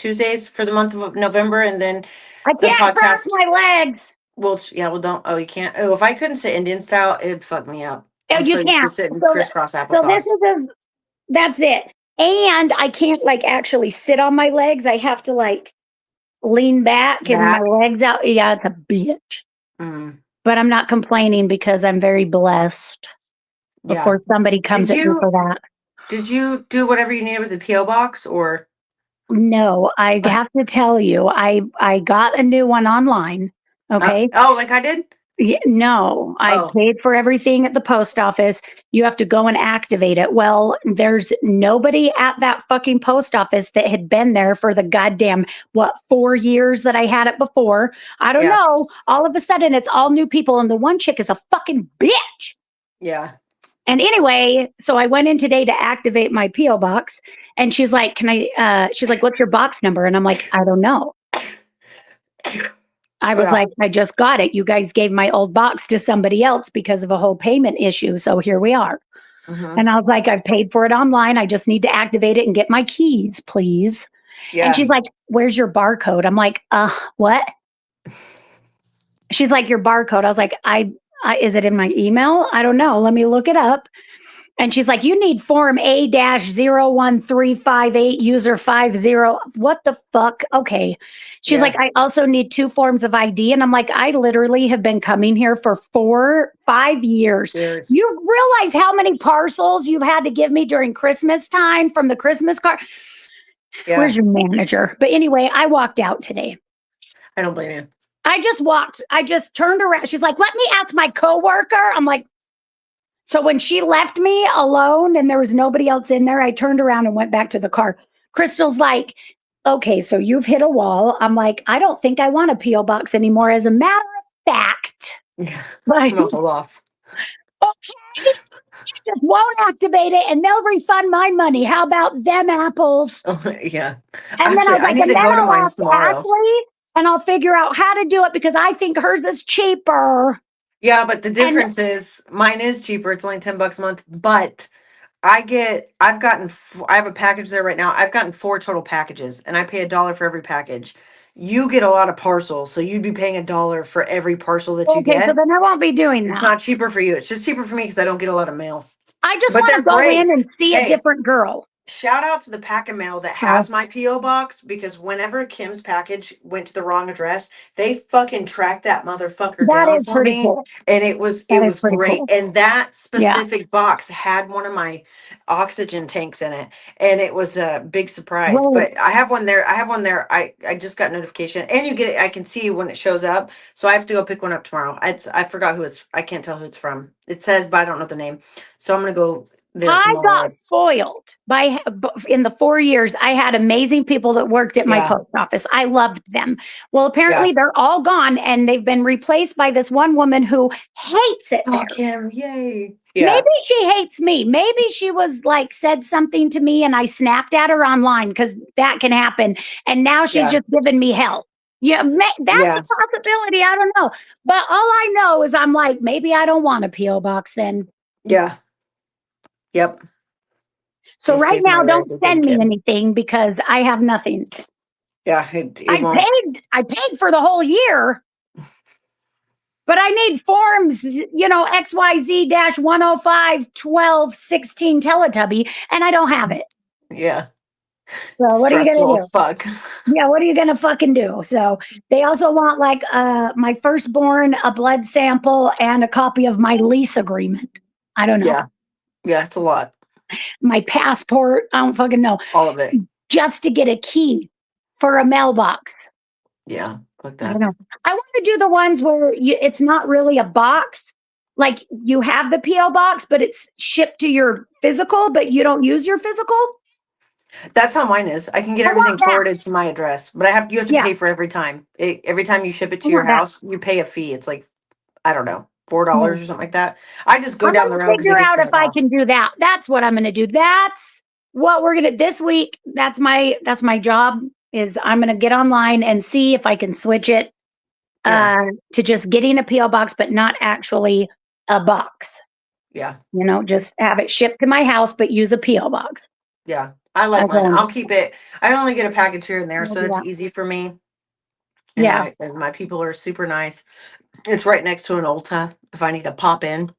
for the month of November, and then I can't cross my legs. Well, don't. Oh, you can't. Oh, if I couldn't sit Indian style, it'd fuck me up. Oh, I'm you so used to can't. sitting So crisscross this applesauce. is that's it. And I can't like actually sit on my legs. I have to like lean back and my legs out. Yeah, it's a bitch. But I'm not complaining because I'm very blessed. Before somebody comes at me for that. Did you do whatever you needed with the PO box, or? No, I have to tell you, I got a new one online. Okay. Like I did? No, I paid for everything at the post office. You have to go and activate it. Well, there's nobody at that fucking post office that had been there for the goddamn, 4 years that I had it before. I don't know. All of a sudden, it's all new people. And the one chick is a fucking bitch. Yeah. And anyway, so I went in today to activate my P.O. box. And she's like, she's like, what's your box number? And I'm like, I don't know. I was like, I just got it. You guys gave my old box to somebody else because of a whole payment issue. So here we are. And I was like, I've paid for it online. I just need to activate it and get my keys, please. Yeah. And she's like, where's your barcode? I'm like, what? She's like, your barcode. I was like, is it in my email? I don't know. Let me look it up. And she's like, you need form A-01358 user 50. What the fuck? Okay. She's like, I also need 2 forms of ID. And I'm like, I literally have been coming here for 5 years. You realize how many parcels you've had to give me during Christmas time from the Christmas card? Yeah. Where's your manager? But anyway, I walked out today. I don't blame you. I just turned around. She's like, let me ask my coworker. I'm like, so when she left me alone and there was nobody else in there, I turned around and went back to the car. Crystal's like, okay, so you've hit a wall. I'm like, I don't think I want a P.O. box anymore. As a matter of fact, like, I'm hold off. Okay, just won't activate it and they'll refund my money. How about them apples? Oh, yeah. And actually, then I was like, and then I'll ask Ashley and I'll figure out how to do it because I think hers is cheaper. Yeah, but the difference is mine is cheaper. It's only $10 a month, but I have a package there right now. I've gotten 4 total packages and I pay $1 for every package. You get a lot of parcels, so you'd be paying $1 for every parcel that you get. Okay, so then I won't be doing that. It's not cheaper for you. It's just cheaper for me because I don't get a lot of mail. I just want to go in and see a different girl. shout out to the pack and mail that has my P.O. box, because whenever Kim's package went to the wrong address, they fucking tracked that motherfucker That down is for pretty me. cool. And it was That is pretty great. cool. And that Yeah. specific box had one of my oxygen tanks in it. And it was a big surprise. Right. But I have one there. I just got notification. And you get it, I can see when it shows up. So I have to go pick one up tomorrow. I forgot who I can't tell who it's from. It says, but I don't know the name. So I'm gonna go there I tomorrow. got spoiled in the 4 years. I had amazing people that worked at my Yeah. post office. I loved them. Well, apparently Yeah. they're all gone and they've been replaced by this one woman who hates it Oh, there. Kim, yay. Yeah. Maybe she hates me. Maybe she was like said something to me and I snapped at her online, because that can happen. And now she's Yeah. just giving me hell. Yeah, that's Yes. a possibility. I don't know. But all I know is I'm like, maybe I don't want a P.O. box then. Yeah. Yep. So You right saved my now, don't life, send me Kim. anything because I have nothing. Yeah, it won't. I paid for the whole year, but I need forms, XYZ-105-12-16 Teletubby, and I don't have it. Yeah. So what are you Stressful gonna do? as fuck. Yeah, what are you gonna fucking do? So they also want like my firstborn, a blood sample, and a copy of my lease agreement. I don't know. Yeah. Yeah, it's a lot. My passport. I don't fucking know. All of it. Just to get a key for a mailbox. Yeah. Like I that. don't know. I want to do the ones where it's not really a box. Like you have the P.O. box, but it's shipped to your physical, but you don't use your physical. That's how mine is. I can get I want everything that. forwarded to my address, but you have to Yeah. pay for every time. Every time you ship it to I your want that. house, you pay a fee. It's like, I don't know, $4 Yeah. or something like that. I just go I'm down the gonna road because it figure gets out to if my I house. can do that. That's what I'm gonna do. That's what we're gonna this week. That's my job. Is I'm gonna get online and see if I can switch it Yeah. to just getting a P.O. box, but not actually a box. Yeah. Just have it shipped to my house, but use a P.O. box. Yeah. I like That's all mine. I'm I'll keep it. I only get a package here and there, I'll so do it's that. easy for me. And Yeah. and my people are super nice. It's right next to an Ulta if I need to pop in.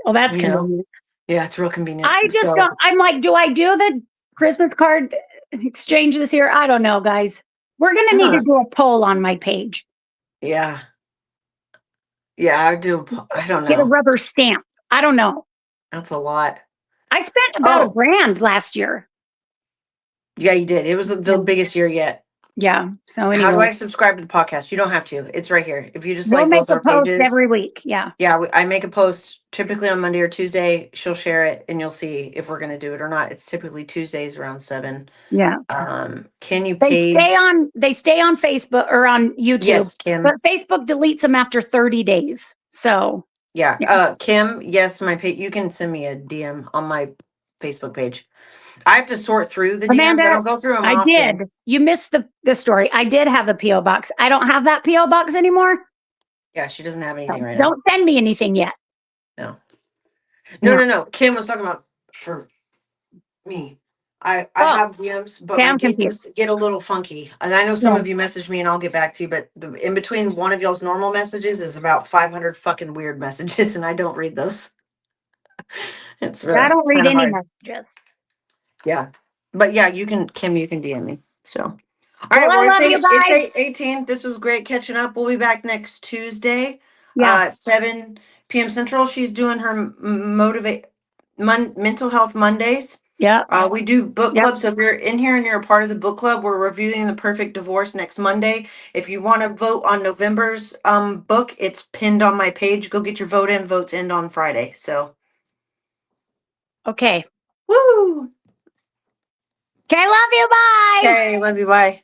Well, that's You know? convenient. Yeah, it's real convenient. I just So, don't. I'm like, do I do the Christmas card exchange this year? I don't know, guys. We're gonna need to do a poll on my page. yeah. Yeah, I do. I don't Get a know. rubber stamp. I don't know. That's a lot. I spent about Oh, $1,000 last year. yeah, you did. It was the biggest year yet. Yeah. So How do anyway, I subscribe to the podcast? You don't have to. It's right here. If you just we'll like make both a our post pages. every week. Yeah. Yeah, I make a post typically on Monday or Tuesday. She'll share it and you'll see if we're going to do it or not. It's typically Tuesdays around 7. Yeah. Can you They page? stay on Facebook or on YouTube, Yes, Kim. but Facebook deletes them after 30 days. So Yeah. Kim, yes, my page. You can send me a DM on my Facebook page. I have to sort through the DMs. Amanda, I don't go through them I often. did. You missed the story. I did have a P.O. box. I don't have that P.O. box anymore. Yeah, she doesn't have anything right Don't send me anything yet. now. No. Kim was talking about for me. I have DMs, but Okay, my I'm DMs confused. get a little funky. And I know some Yeah. of you message me and I'll get back to you, but in between one of y'all's normal messages is about 500 fucking weird messages, and I don't read those. It's really I don't read kinda any hard. messages. Yeah. But yeah, Kim, you can DM me. So, all Well, right. I love you guys. It's 8:18. This was great catching up. We'll be back next Tuesday, Yeah. 7 p.m. Central. She's doing her mental health Mondays. Yeah. We do book Yep. club. So if you're in here and you're a part of the book club, we're reviewing The Perfect Divorce next Monday. If you want to vote on November's book, it's pinned on my page. Go get your vote in. Votes end on Friday. So, Okay. woo! Okay. Love you. Bye. Okay, love you. Bye.